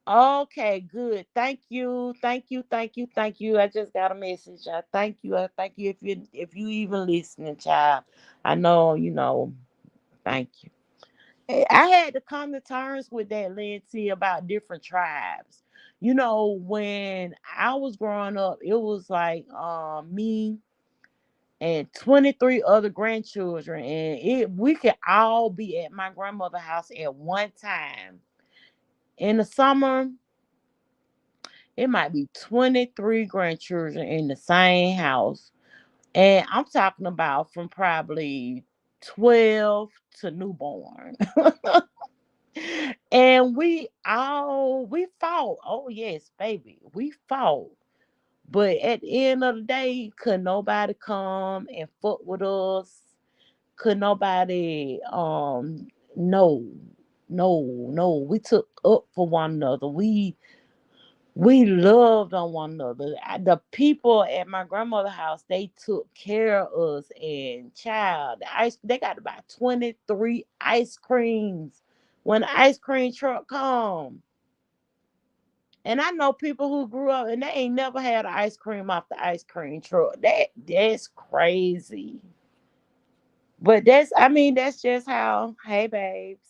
Okay, good. Thank you. Thank you. Thank you. Thank you. I just got a message. I thank you. I thank you if you even listening, child. I know, thank you. I had to come to terms with that, Lindsay, about different tribes. When I was growing up, it was like me and 23 other grandchildren, and we could all be at my grandmother's house at one time. In the summer, it might be 23 grandchildren in the same house. And I'm talking about from probably 12 to newborn. And we fought. Oh yes, baby. We fought. But at the end of the day, could nobody come and fuck with us? Could nobody no, no. We took up for one another. We loved on one another. The people at my grandmother's house, they took care of us. And child, they got about 23 ice creams when the ice cream truck come. And I know people who grew up and they ain't never had ice cream off the ice cream truck. That's crazy. But that's just how, hey babes.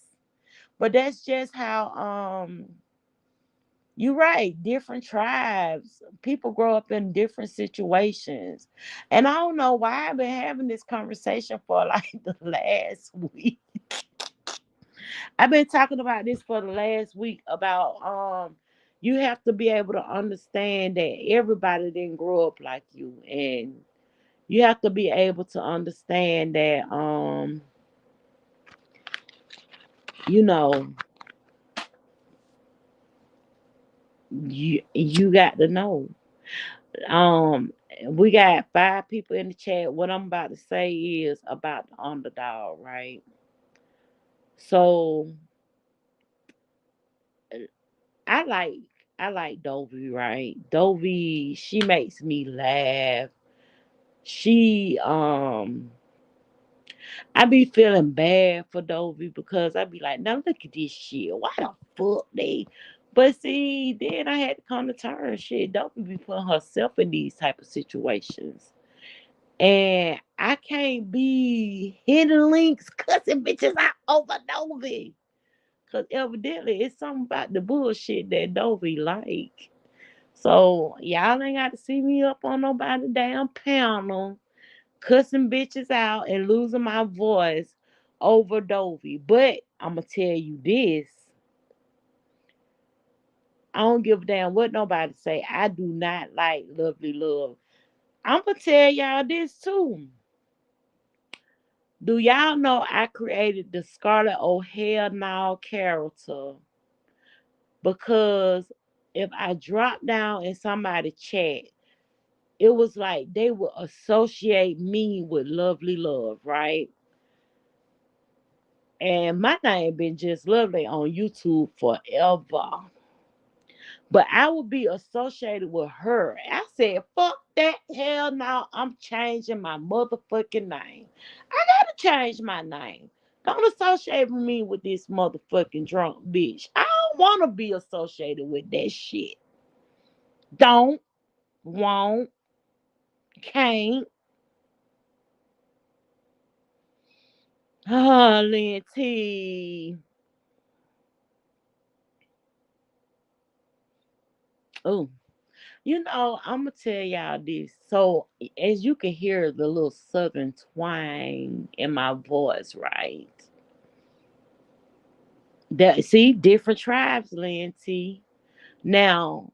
But that's just how you're right. Different tribes, people grow up in different situations. And I don't know why I've been having this conversation for like the last week. I've been talking about this for the last week about you have to be able to understand that everybody didn't grow up like you. And you have to be able to understand that you know, you got to know. Um, we got 5 people in the chat. What I'm about to say is about the underdog, right? So I like I like Dovey, right? Dovey, she makes me laugh. She I be feeling bad for Dovey because I be like, now look at this shit. Why the fuck they? But see, then I had to come to terms. Shit, Dovey be putting herself in these type of situations, and I can't be hitting links, cussing bitches out over Dovey. Cause evidently it's something about the bullshit that Dovey like. So y'all ain't got to see me up on nobody damn panel cussing bitches out and losing my voice over Dovey. But I'ma tell you this. I don't give a damn what nobody say. I do not like Lovely Love. I'ma tell y'all this too. Do y'all know I created the Scarlett O'Hare now character because if I drop down in somebody's chat, it was like they would associate me with Lovely Love, right? And my name been just Lovely on YouTube forever. But I would be associated with her. I said, fuck that. Hell no. I'm changing my motherfucking name. I gotta change my name. Don't associate me with this motherfucking drunk bitch. I don't wanna be associated with that shit. Don't, won't, can't. Oh, Linty. Oh, I'm gonna tell y'all this. So, as you can hear the little southern twang in my voice, right? That see different tribes, Lanty. Now,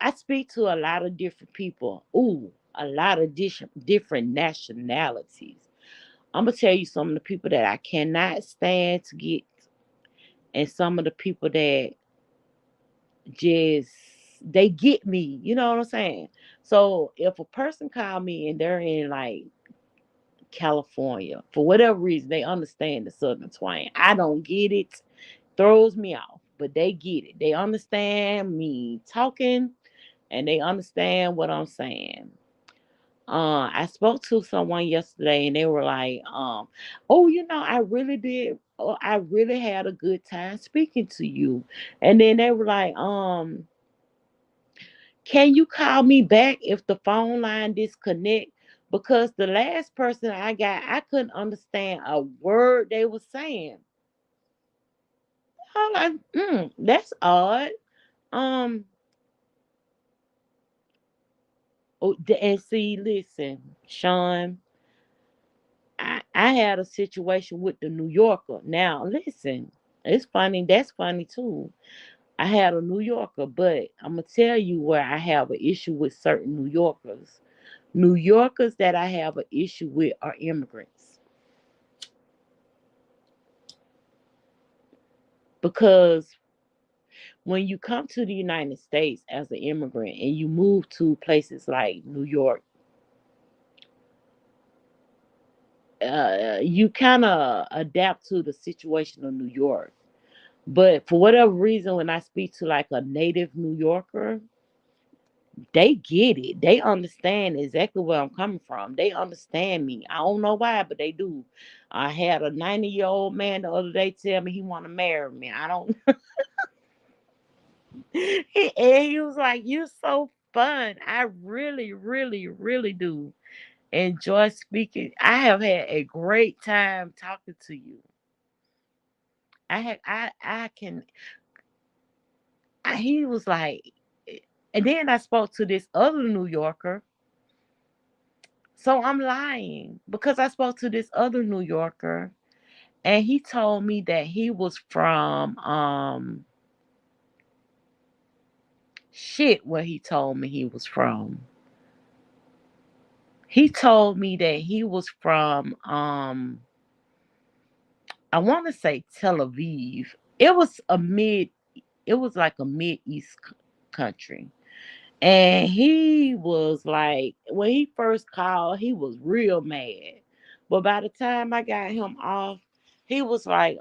I speak to a lot of different people. Ooh, a lot of different nationalities. I'm gonna tell you some of the people that I cannot stand to get, and some of the people that just they get me. You know what I'm saying? So if a person call me and they're in like California. For whatever reason, they understand the Southern twang. I don't get it. Throws me off. But they get it. They understand me talking and they understand what I'm saying. I spoke to someone yesterday and they were like, oh, I really did. Oh, I really had a good time speaking to you. And then they were like, can you call me back if the phone line disconnect? Because the last person I got, I couldn't understand a word they were saying. I'm like, that's odd. Um, and see, listen, Sean, I had a situation with the New Yorker. Now, listen, it's funny. That's funny too. I had a New Yorker, but I'm gonna tell you where I have an issue with certain New Yorkers. New Yorkers that I have an issue with are immigrants because when you come to the United States as an immigrant and you move to places like New York, you kind of adapt to the situation of New York. But for whatever reason, when I speak to like a native New Yorker, they get it. They understand exactly where I'm coming from. They understand me. I don't know why, but they do. I had a 90-year-old man the other day tell me he want to marry me. I don't. And he was like, "You're so fun. I really, really, really do enjoy speaking. I have had a great time talking to you. I can." He was like, and then I spoke to this other New Yorker. So I'm lying because I spoke to this other New Yorker, and he told me that he was from shit. Where he told me he was from. He told me that he was from I want to say Tel Aviv. It was a mid. It was like a mid east country, and he was like, when he first called, he was real mad. But by the time I got him off, he was like,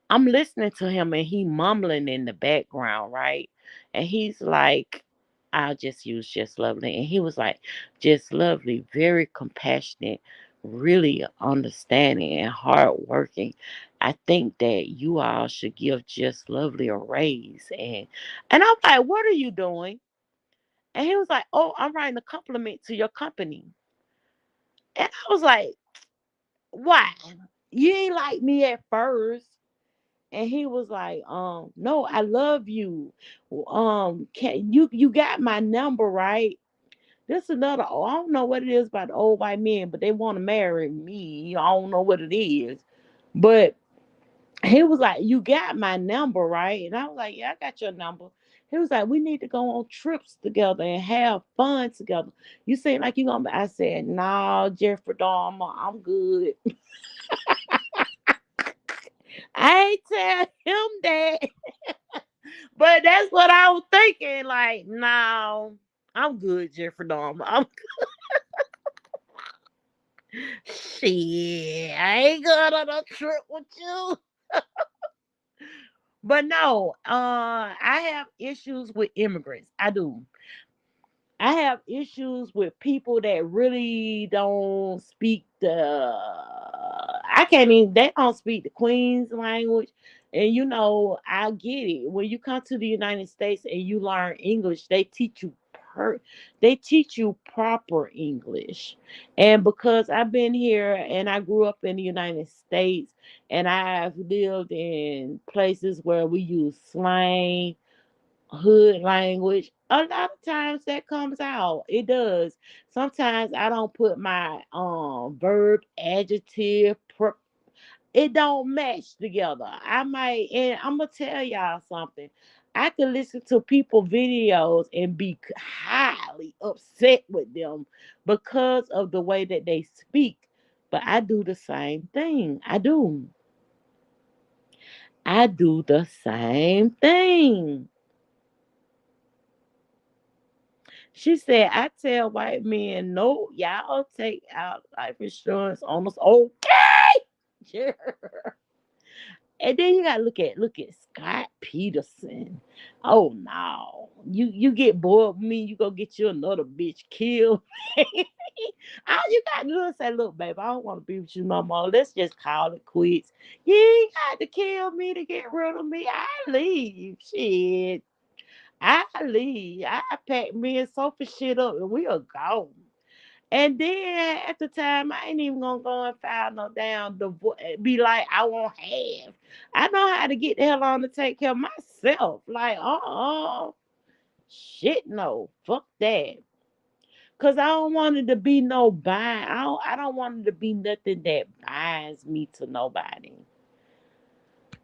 I'm listening to him and he mumbling in the background, right? And he's like, I'll just use Just Lovely. And he was like, Just Lovely, very compassionate, really understanding and hardworking. I think that you all should give Just Lovely a raise. And I'm like, what are you doing? And he was like, oh, I'm writing a compliment to your company. And I was like, why? You ain't like me at first. And he was like, no, I love you. Can you got my number, right? This another, oh, I don't know what it is about the old white men, but they want to marry me. I don't know what it is. But he was like, you got my number, right? And I was like, yeah, I got your number. He was like, we need to go on trips together and have fun together. You seem like you gonna be. I said, no, Jeffrey Dahmer, I'm good. I ain't tell him that. But that's what I was thinking. Like, no, I'm good, Jeffrey Dahmer. I'm shit. I ain't going on a trip with you. But no, I have issues with immigrants. I do. I have issues with people that really don't speak the. I can't even. They don't speak the Queen's language, and I get it. When you come to the United States and you learn English, they teach you they teach you proper English. And because I've been here and I grew up in the United States, and I've lived in places where we use slang, hood language, a lot of times that comes out. It does. Sometimes I don't put my verb, adjective, it don't match together. I might, and I'm gonna tell y'all something. I can listen to people videos and be highly upset with them because of the way that they speak. But I do the same thing. I do the same thing. She said, I tell white men, no, y'all take out life insurance on us. Okay. And then you gotta look at Scott Peterson. Oh no. You get bored with me, you go get you another bitch killed. All you gotta do is say, look, babe, I don't wanna be with you no more. Let's just call it quits. You ain't got to kill me to get rid of me. I leave. Shit. I leave. I pack me and Sophie shit up and we'll go. And then at the time, I ain't even gonna go and file no damn divorce. Be like, I won't have. I know how to get the hell on to take care of myself. Like, shit, no, fuck that. Cause I don't want it to be no bind. I don't want it to be nothing that binds me to nobody.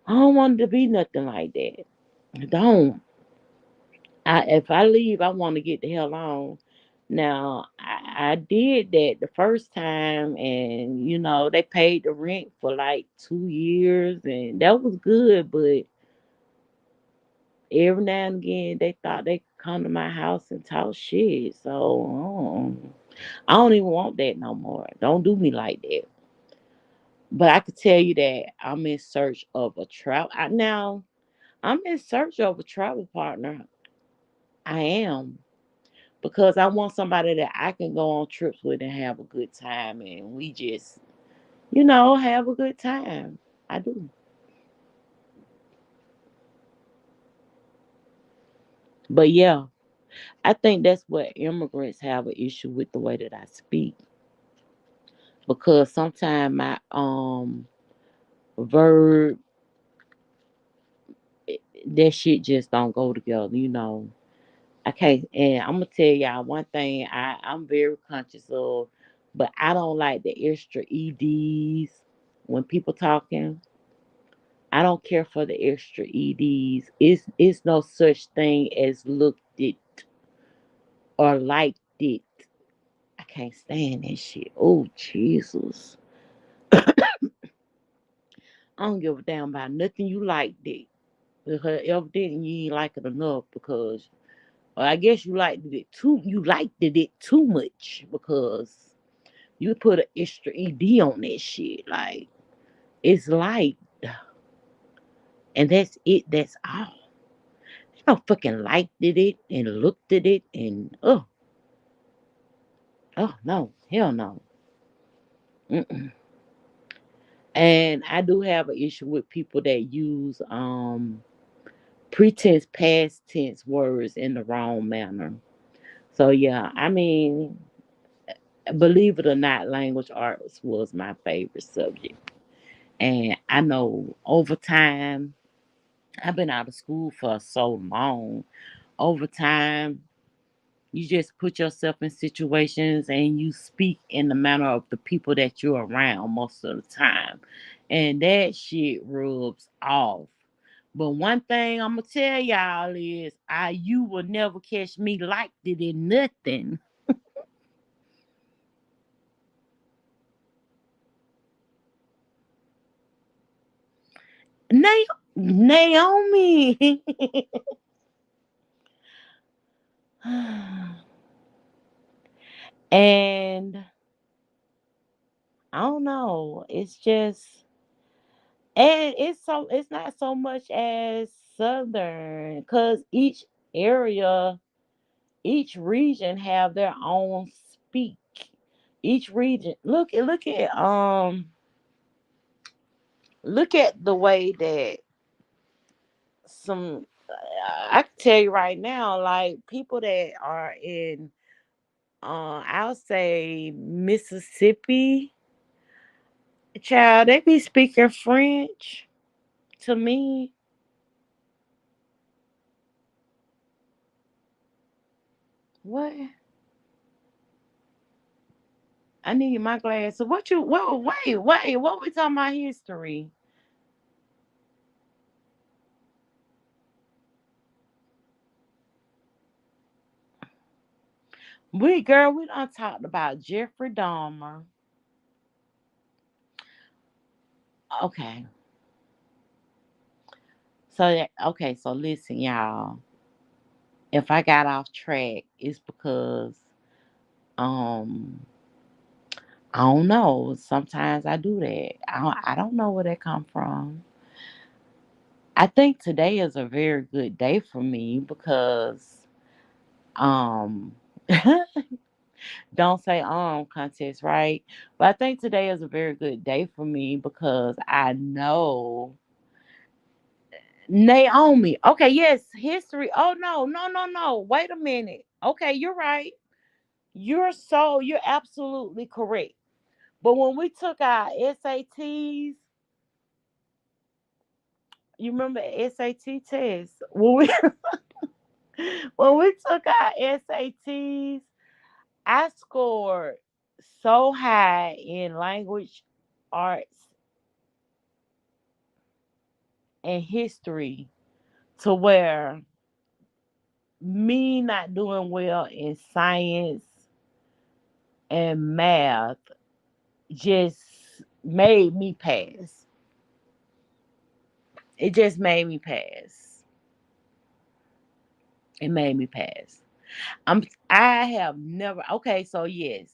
I don't want it to be nothing like that. I don't. If I leave, I want to get the hell on. Now, I did that the first time, and they paid the rent for like 2 years, and that was good. But every now and again, they thought they could come to my house and talk shit. So I don't even want that no more. Don't do me like that. But I could tell you that I'm in search of a travel. Now, I'm in search of a travel partner. I am. Because I want somebody that I can go on trips with and have a good time, and we just, have a good time. I do. But yeah, I think that's what immigrants have an issue with the way that I speak, because sometimes my verb, that shit just don't go together. Okay, and I'm gonna tell y'all one thing I'm very conscious of, but I don't like the extra eds when people talking. I don't care for the extra eds. It's no such thing as looked it or liked it. I can't stand that shit. Oh Jesus. I don't give a damn about nothing you liked it. Because evidently you ain't like it enough, because well, I guess you liked it too much, because you put an extra ed on that shit. Like, it's like, And that's it. That's all. They don't fucking liked it and looked at it and oh no, hell no. Mm-mm. And I do have an issue with people that use pretense past tense words in the wrong manner. So yeah, I mean, believe it or not, language arts was my favorite subject. And I know over time, I've been out of school for so long. Over time, you just put yourself in situations and you speak in the manner of the people that you're around most of the time. And that shit rubs off. But one thing I'm gonna tell y'all is you will never catch me like it in nothing. Naomi. And I don't know. It's just and it's not so much as southern because area, each region have their own speak. Each region look at the way that some I can tell you right now, like people that are in I'll say Mississippi, child, they be speaking French to me. What? I need my glasses. Wait, what we talking about history? We done talked about Jeffrey Dahmer. Okay. So listen, y'all. If I got off track, it's because um I don't know. Sometimes I do that. I don't know where that come from. I think today is a very good day for me because um don't say contest, right? But I think today is a very good day for me because I know Naomi. Okay, yes, history. Oh no. Wait a minute. Okay, you're right. You're absolutely correct. But when we took our SATs, you remember SAT test? When we took our SATs, I scored so high in language arts and history to where me not doing well in science and math just made me pass. It just made me pass. It made me pass. I have never okay, so yes.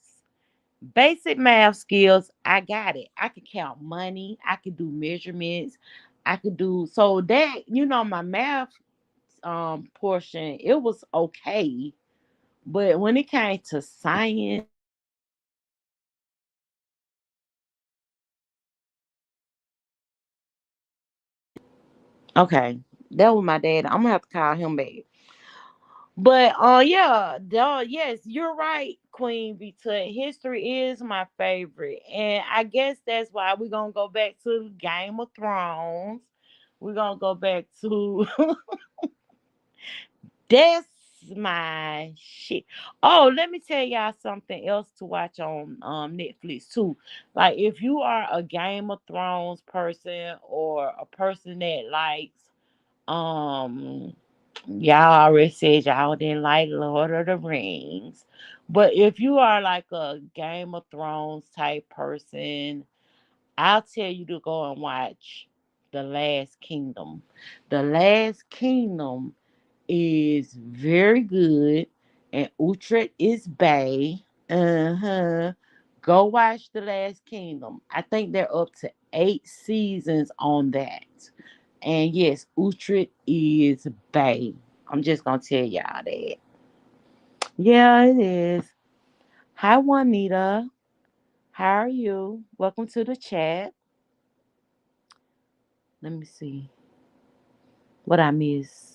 Basic math skills, I got it. I could count money, I could do measurements, I could do so that my math portion, it was okay. But when it came to science, okay, that was my dad. I'm gonna have to call him back. But yeah, yes, you're right, Queen Vita. History is my favorite. And I guess that's why we're gonna go back to Game of Thrones. We're gonna go back to that's my shit. Oh, let me tell y'all something else to watch on Netflix too. Like if you are a Game of Thrones person or a person that likes um y'all already said y'all didn't like Lord of the Rings. But if you are like a Game of Thrones type person, I'll tell you to go and watch The Last Kingdom. The Last Kingdom is very good, and Utrecht is Bay. Uh-huh. Go watch The Last Kingdom. I think they're up to 8 seasons on that. And yes, Utrecht is Bay. I'm just gonna tell y'all that. Yeah, it is. Hi, Juanita. How are you? Welcome to the chat. Let me see what I miss.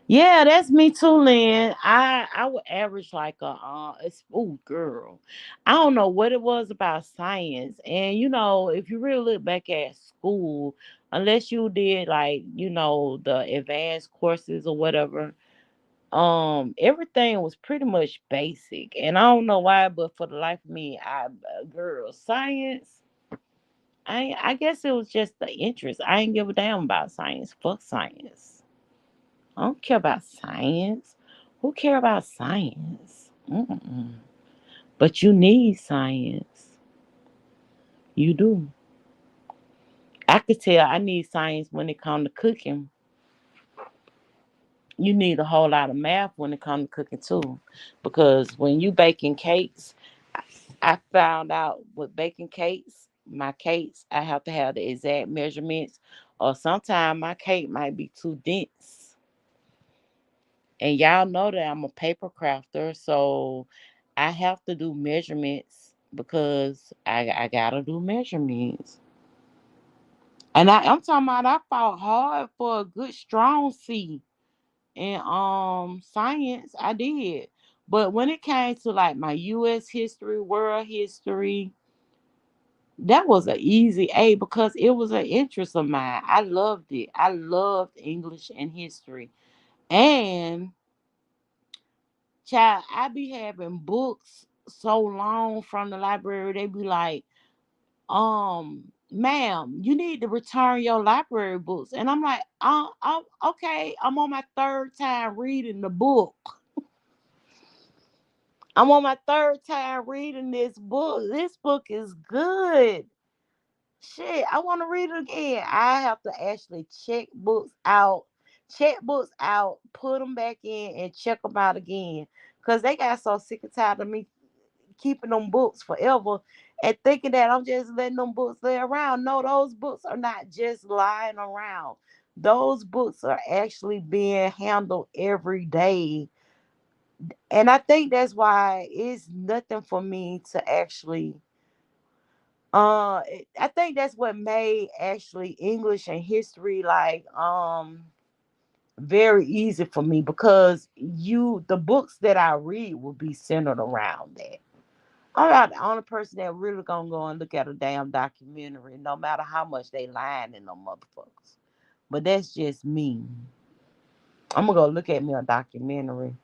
Yeah, that's me too, Lynn. I would average like a it's oh girl. I don't know what it was about science. And if you really look back at school, unless you did like, the advanced courses or whatever, everything was pretty much basic. And I don't know why, but for the life of me, girl, science, I guess it was just the interest. I ain't give a damn about science. Fuck science. I don't care about science. Who care about science? Mm-mm. But you need science. You do. I could tell I need science when it comes to cooking. You need a whole lot of math when it comes to cooking too, because when you baking cakes, I found out with baking cakes, my cakes, I have to have the exact measurements, or sometimes my cake might be too dense. And y'all know that I'm a paper crafter, so I have to do measurements because I gotta do measurements. And I'm talking about I fought hard for a good strong C in science. I did. But when it came to like my US history, world history, that was an easy A because it was an interest of mine. I loved it. I loved English and history. And child, I be having books so long from the library. They be like, ma'am, you need to return your library books. And I'm like, I'm okay. I'm on my third time reading the book. I'm on my third time reading this book. This book is good. Shit, I want to read it again. I have to actually check books out, put them back in, and check them out again. Because they got so sick and tired of me keeping them books forever and thinking that I'm just letting them books lay around. No, those books are not just lying around. Those books are actually being handled every day. And I think that's why it's nothing for me to actually I think that's what made actually English and history like very easy for me because the books that I read will be centered around that. I'm not the only person that really gonna go and look at a damn documentary, no matter how much they lying in them motherfuckers. But that's just me. I'm gonna go look at me a documentary.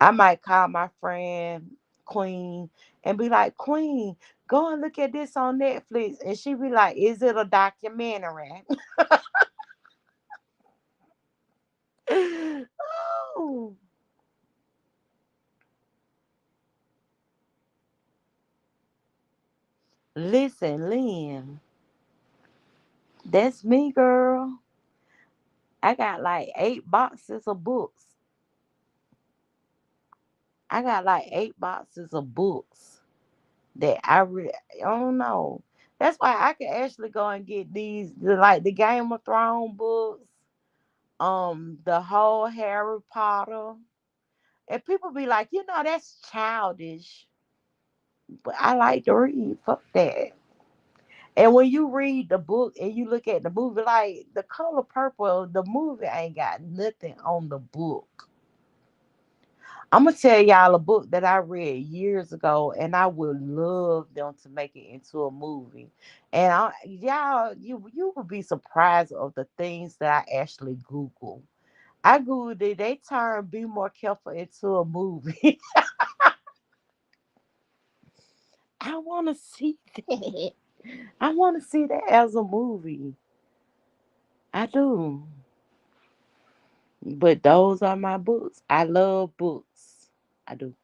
I might call my friend Queen and be like, Queen, go and look at this on Netflix. And she be like, is it a documentary? Oh, listen, Lynn, that's me, girl. I got like 8 boxes of books. I got like 8 boxes of books that I don't know. That's why I can actually go and get like the Game of Thrones books, the whole Harry Potter. And people be like, that's childish. But I like to read. Fuck that. And when you read the book and you look at the movie, like the color purple, the movie ain't got nothing on the book. I'm gonna tell y'all a book that I read years ago, and I would love them to make it into a movie. And y'all, you would be surprised of the things that I actually Google. I googled it. They turned "Be More Careful" into a movie. I want to see that. I want to see that as a movie. I do. But those are my books. I love books. I do.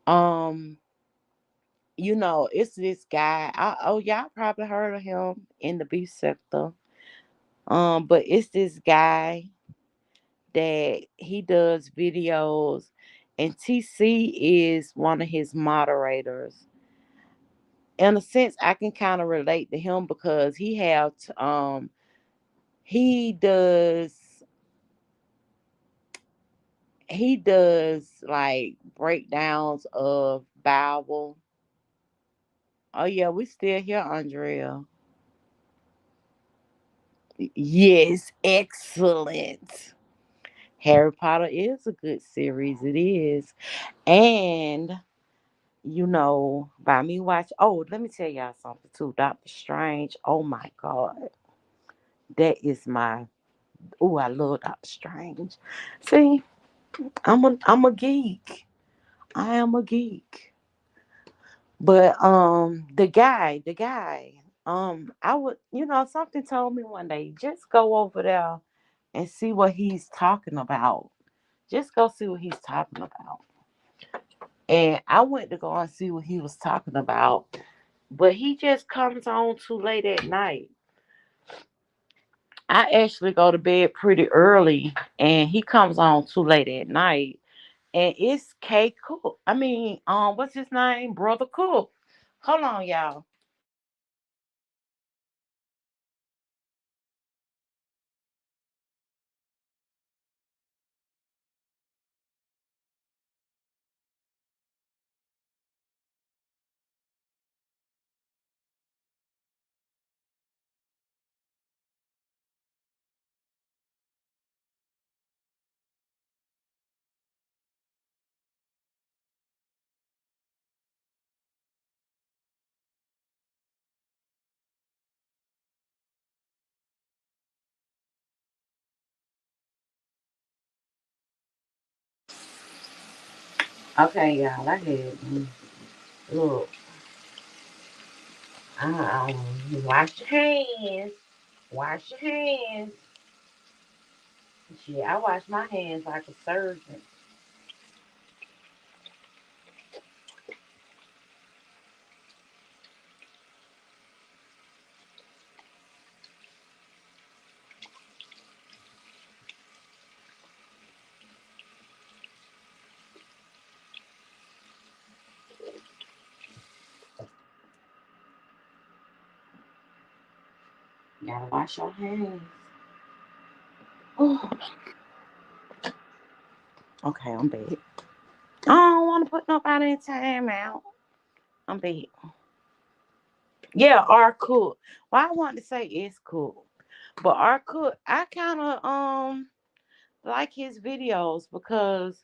Um, it's this guy. Oh, y'all probably heard of him in the beef sector. But it's this guy that he does videos, and TC is one of his moderators. in a sense, I can kind of relate to him because he does like breakdowns of Bible. Oh yeah, we still here, Andrea. Yes, excellent. Harry Potter is a good series. It is. And by me watch let me tell y'all something too. Doctor Strange. Oh my God. That is my I love Doctor Strange. See, I'm a geek. I am a geek. But the guy, I would something told me one day, just go over there and see what he's talking about. Just go see what he's talking about. And I went to go and see what he was talking about. But he just comes on too late at night. I actually go to bed pretty early and he comes on too late at night. And it's K Cook. I mean, what's his name? Brother Cook. Hold on, y'all. Okay, y'all. Look. Wash your hands. Wash your hands. Shit, I wash my hands like a surgeon. You gotta wash your hands. Okay, I'm back. I don't want to put nobody in time out. I'm back. Yeah, R Cook. Well, I wanted to say it's cool, but R Cook, I kind of like his videos because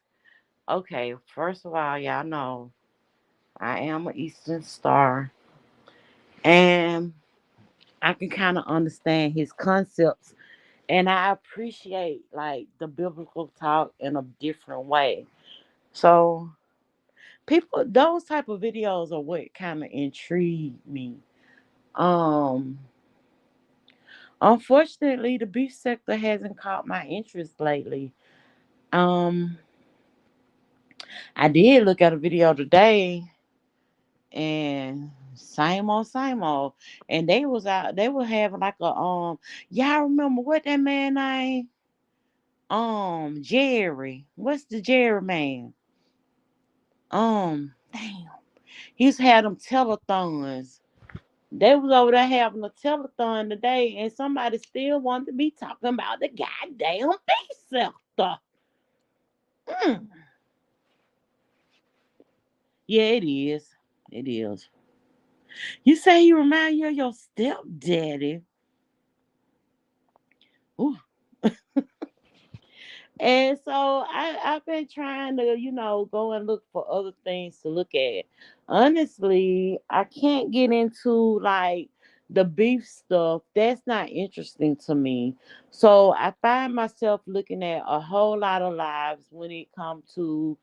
okay, first of all, y'all know I am an Eastern Star, and I can kind of understand his concepts, and I appreciate like the biblical talk in a different way. So people, those type of videos are what kind of intrigue me. Um, Unfortunately, the beef sector hasn't caught my interest lately. Um, I did look at a video today, and same old, and they was out. They were having like a Y'all remember what that man name? Jerry. What's the Jerry man? Damn. He's had them telethons. They was over there having a telethon today, and somebody still wanted to be talking about the goddamn beef sector. Mm. Yeah, it is. It is. You say he remind you of your stepdaddy. Ooh. And so I've been trying to, go and look for other things to look at. Honestly, I can't get into like the beef stuff. That's not interesting to me. So I find myself looking at a whole lot of lives when it comes to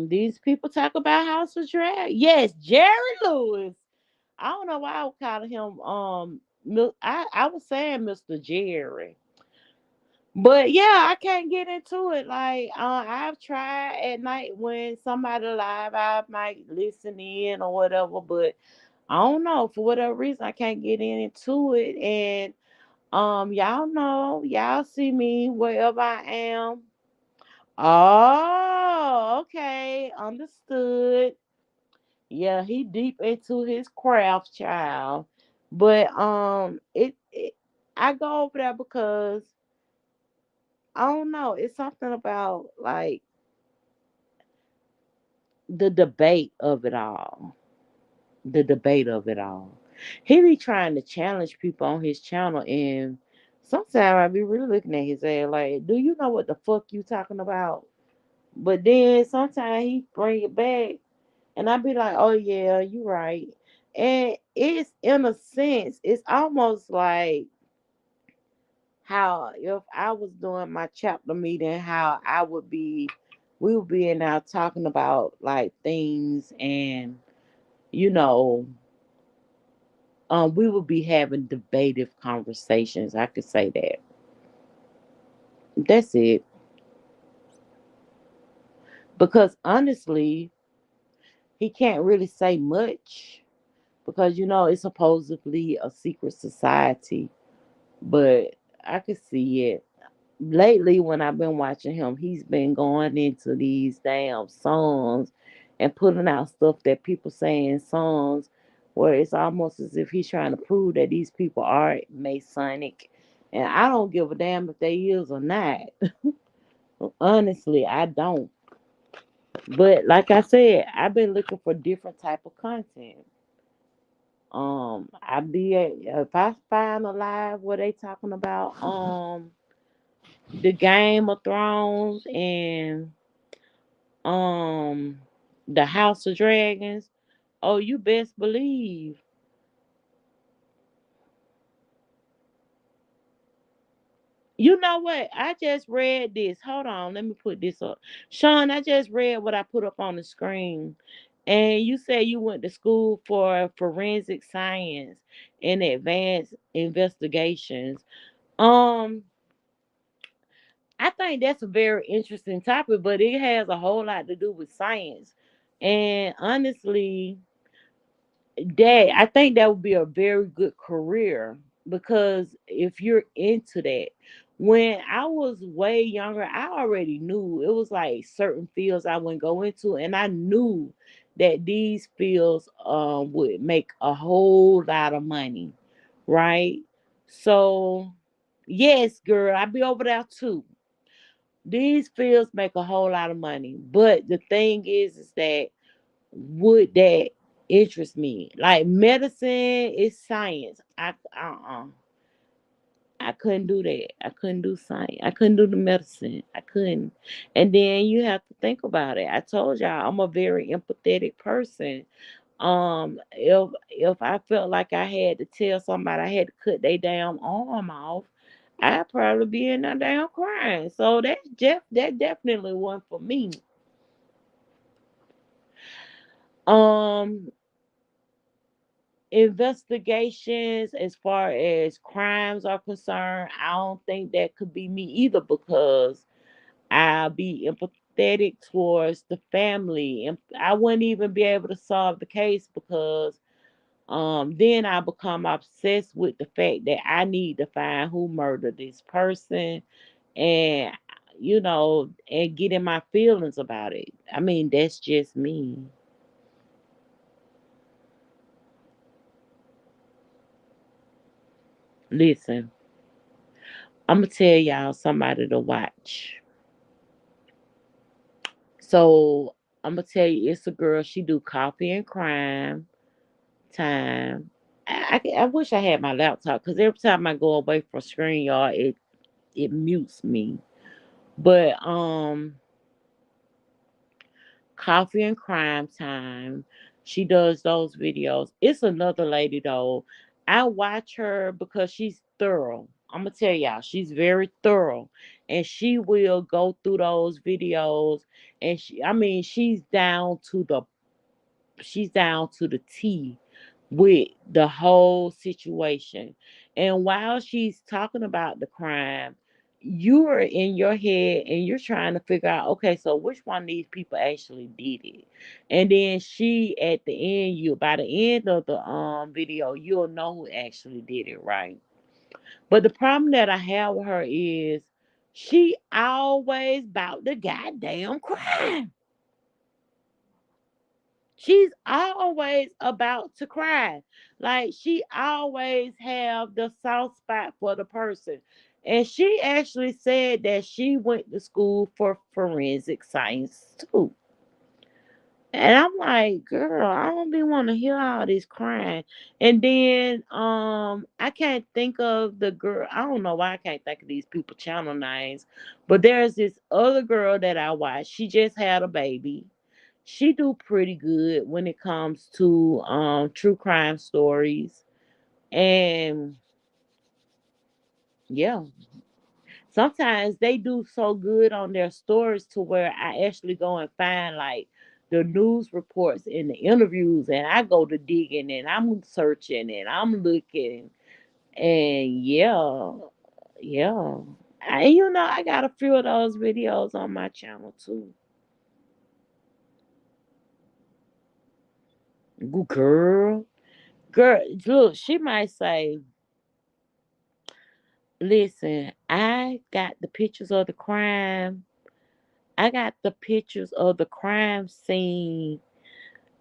these people talk about House of Drag. Yes, Jerry Lewis. I don't know why I would call him I was saying Mr. Jerry. But yeah, I can't get into it. Like I've tried at night when somebody live, I might listen in or whatever. But I don't know for whatever reason I can't get into it. And y'all know, y'all see me wherever I am. Oh, okay, understood. Yeah, he deep into his craft, child. But I go over there because I don't know. It's something about like the debate of it all. The debate of it all. He be trying to challenge people on his channel, and sometimes I be really looking at his ass like, do you know what the fuck you talking about? But then sometimes he bring it back, and I be like, oh yeah, you right. And it's in a sense, it's almost like how if I was doing my chapter meeting, how I would be, we would be in there talking about like things, and you know, we would be having debative conversations. I could say that. That's it. Because honestly, he can't really say much because it's supposedly a secret society. But I could see it. Lately when I've been watching him, he's been going into these damn songs and putting out stuff that people say in songs where it's almost as if he's trying to prove that these people are Masonic. And I don't give a damn if they is or not. Honestly, I don't. But like I said, I've been looking for different type of content. If I find a live where they talking about the Game of Thrones and um the House of Dragons, oh you best believe. You know what? I just read this. Hold on, let me put this up. Sean, I just read what I put up on the screen. And you said you went to school for forensic science and advanced investigations. Um, I think that's a very interesting topic, but it has a whole lot to do with science. And honestly, that I think that would be a very good career because if you're into that. When I was way younger, I already knew it was like certain fields I wouldn't go into, and I knew that these fields would make a whole lot of money, right? So yes, girl, I'd be over there too. These fields make a whole lot of money, but the thing is that would that interest me? Like medicine is science. I couldn't do that. I couldn't do science. I couldn't do the medicine. I couldn't. And then you have to think about it. I told y'all I'm a very empathetic person. If I felt like I had to tell somebody I had to cut their damn arm off, I'd probably be in there damn crying. So that definitely one for me. Um, Investigations as far as crimes are concerned, I don't think that could be me either because I'll be empathetic towards the family and I wouldn't even be able to solve the case because then I become obsessed with the fact that I need to find who murdered this person and and get in my feelings about it. I mean, that's just me. Listen, I'm gonna tell y'all somebody to watch. So I'm gonna tell you, it's a girl. She do coffee and crime time. I wish I had my laptop because every time I go away from screen, y'all, it mutes me. But coffee and crime time. She does those videos. It's another lady though. I watch her because she's thorough. I'm gonna tell y'all, she's very thorough, and she will go through those videos. And I mean, she's down to the T with the whole situation. And while she's talking about the crime, you're in your head and you're trying to figure out, okay, so which one of these people actually did it? And then she at the end, you by the end of the video, you'll know who actually did it, right? But the problem that I have with her is she always about the goddamn crime. She's always about to cry. Like she always have the soft spot for the person. And she actually said that she went to school for forensic science too. And I'm like, girl, I don't be want to hear all this crying. And then I can't think of the girl. I don't know why I can't think of these people channel names. But there's this other girl that I watch. She just had a baby. She do pretty good when it comes to true crime stories. And yeah, sometimes they do so good on their stories to where I actually go and find like the news reports and the interviews, and I go to digging and I'm searching and I'm looking, and yeah, yeah. I got a few of those videos on my channel too. Girl, girl, look, she might say, listen, I got the pictures of the crime. I got the pictures of the crime scene,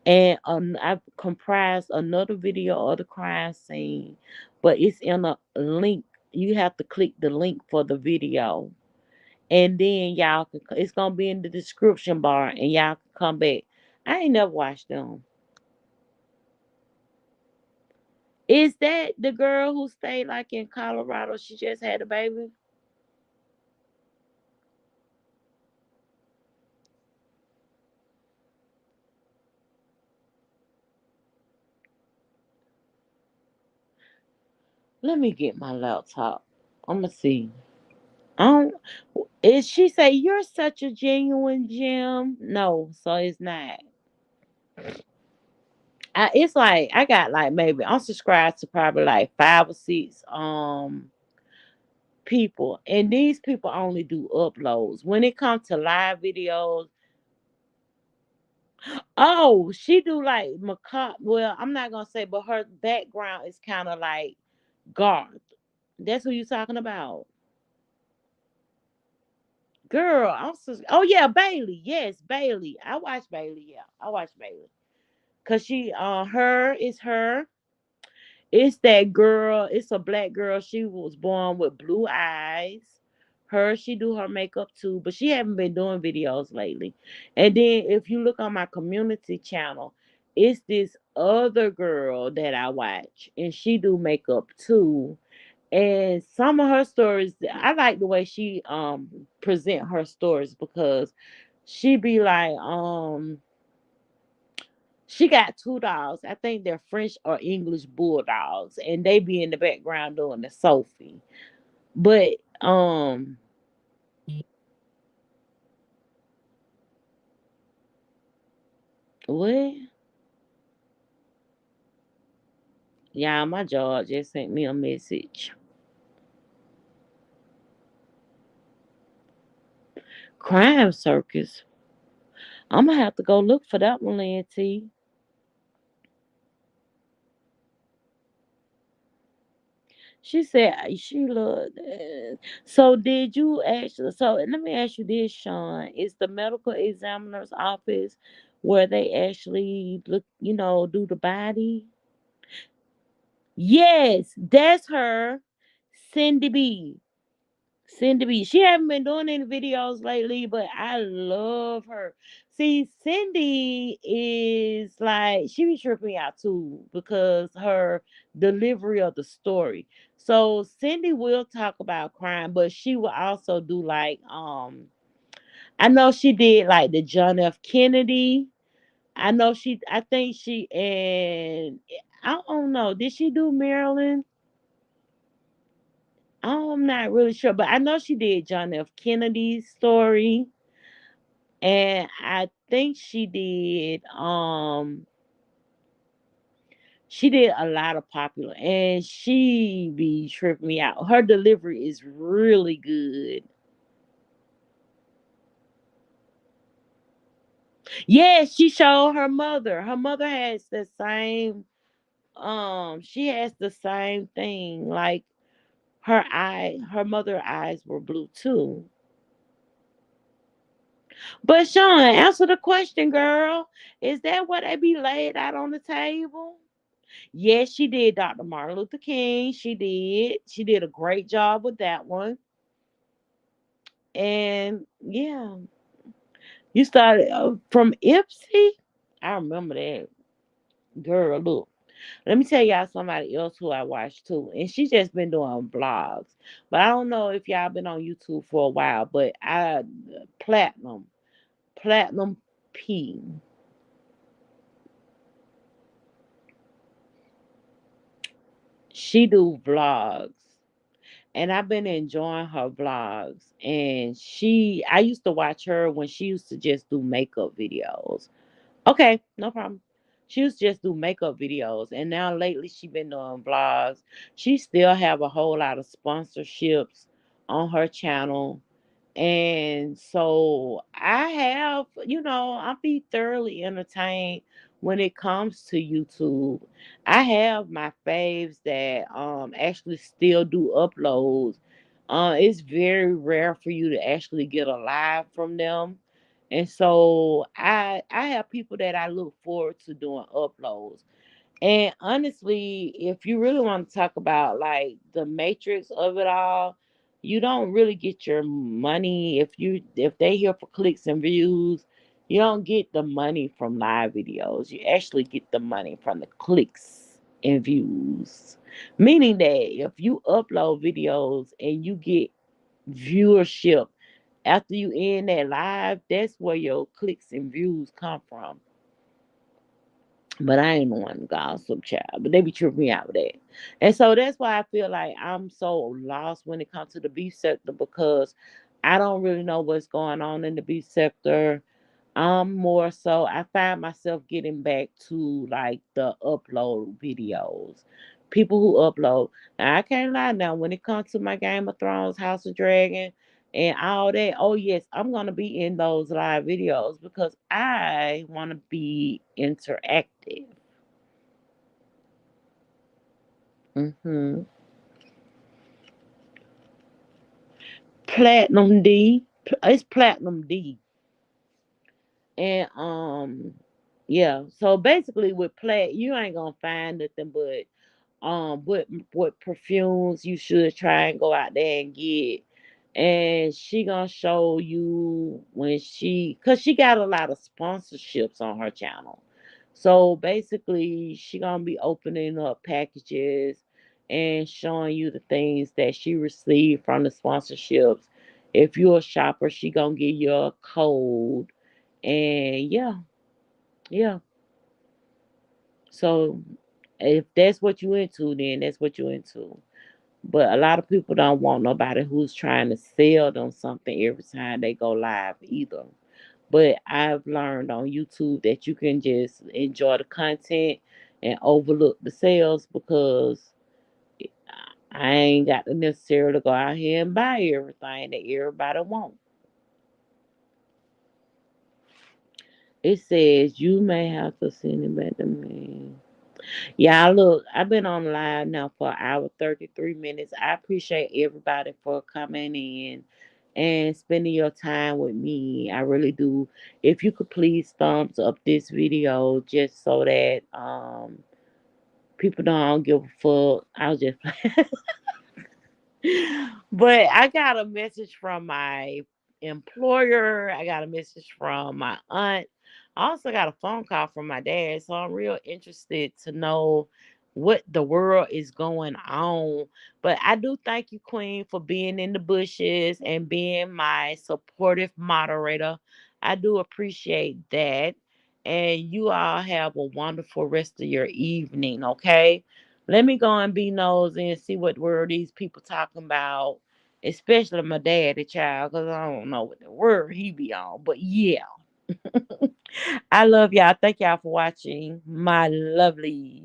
and I've comprised another video of the crime scene, but it's in a link. You have to click the link for the video, and then y'all can. It's gonna be in the description bar, and y'all can come back. I ain't never watched them. Is that the girl who stayed like in Colorado? She just had a baby. Let me get my laptop. I'm gonna see. I don't. Is she say you're such a genuine gem? No, so it's not. It's like I got like maybe I'm subscribed to probably like 5 or 6 people, and these people only do uploads. When it comes to live videos, oh, she do like macabre. Well, I'm not gonna say, but her background is kind of like Garth. That's who you talking about, girl. Oh yeah, Bailey. Yes, Bailey. I watch Bailey. Yeah, I watch Bailey. Cause her is her. It's that girl. It's a black girl. She was born with blue eyes. She do her makeup too, but she haven't been doing videos lately. And then if you look on my community channel, it's this other girl that I watch, and she do makeup too. And some of her stories, I like the way she present her stories, because she be like she got 2 dogs. I think they're French or English bulldogs, and they be in the background doing the Sophie. But what? Yeah, my job just sent me a message. Crime Circus. I'm gonna have to go look for that one, Lanty. She said she loved that. So did you actually? So let me ask you this, Sean: is the medical examiner's office where they actually look, do the body? Yes, that's her, Cindy B. Cindy B. She haven't been doing any videos lately, but I love her. See, Cindy is like she be tripping me out too because her delivery of the story. So Cindy will talk about crime, but she will also do like I know she did like the John F. Kennedy. I think she and I don't know. Did she do Maryland? I'm not really sure, but I know she did John F. Kennedy's story, and I think she did a lot of popular, and she be tripping me out. Her delivery is really good. Yeah, she showed her mother. Her mother has the same she has the same thing. Like her mother eyes were blue too. But Sean, answer the question, girl. Is that what they be laid out on the table? Yes, she did, Dr. Martin Luther King. She did. She did a great job with that one. And yeah, you started from Ipsy. I remember that. Girl, look. Let me tell y'all somebody else who I watch too. And she just been doing vlogs. But I don't know if y'all been on YouTube for a while, but Platinum. Platinum P. She do vlogs. And I've been enjoying her vlogs. And I used to watch her when she used to just do makeup videos. Okay, no problem. She used to just do makeup videos, and now lately she been doing vlogs. She still have a whole lot of sponsorships on her channel, and so I have, I be thoroughly entertained when it comes to YouTube. I have my faves that actually still do uploads. It's very rare for you to actually get a live from them. And so I have people that I look forward to doing uploads. And honestly, if you really want to talk about like the matrix of it all, you don't really get your money if they here for clicks and views. You don't get the money from live videos. You actually get the money from the clicks and views. Meaning that if you upload videos and you get viewership after you end that live, that's where your clicks and views come from. But I ain't one gossip child. But they be tripping me out with that. And so that's why I feel like I'm so lost when it comes to the beef sector because I don't really know what's going on in the beef sector. More so I find myself getting back to like the upload videos. People who upload. Now I can't lie now, when it comes to my Game of Thrones, House of Dragon, and all that, oh yes, I'm gonna be in those live videos because I wanna be interactive. hmm Platinum D. It's Platinum D. And yeah, so basically with plat you ain't gonna find nothing but what perfumes you should try and go out there and get. And she gonna show you when cause she got a lot of sponsorships on her channel. So basically she gonna be opening up packages and showing you the things that she received from the sponsorships. If you're a shopper, she gonna give you a code. And yeah, yeah. So if that's what you into, then that's what you into. But a lot of people don't want nobody who's trying to sell them something every time they go live either. But I've learned on YouTube that you can just enjoy the content and overlook the sales because I ain't got to necessarily go out here and buy everything that everybody wants. It says you may have to send it back to me. Yeah, look, I've been on live now for an hour 33 minutes. I appreciate everybody for coming in and spending your time with me. I really do. If you could please thumbs up this video just so that people don't give a fuck. I'll just But I got a message from my employer. I got a message from my aunt. I also got a phone call from my dad. So I'm real interested to know what the world is going on. But I do thank you, Queen, for being in the bushes and being my supportive moderator. I do appreciate that. And you all have a wonderful rest of your evening, okay? Let me go and be nosy and see what word these people talking about, especially my daddy child, because I don't know what the word he be on. But yeah, I love y'all. Thank y'all for watching. My lovely.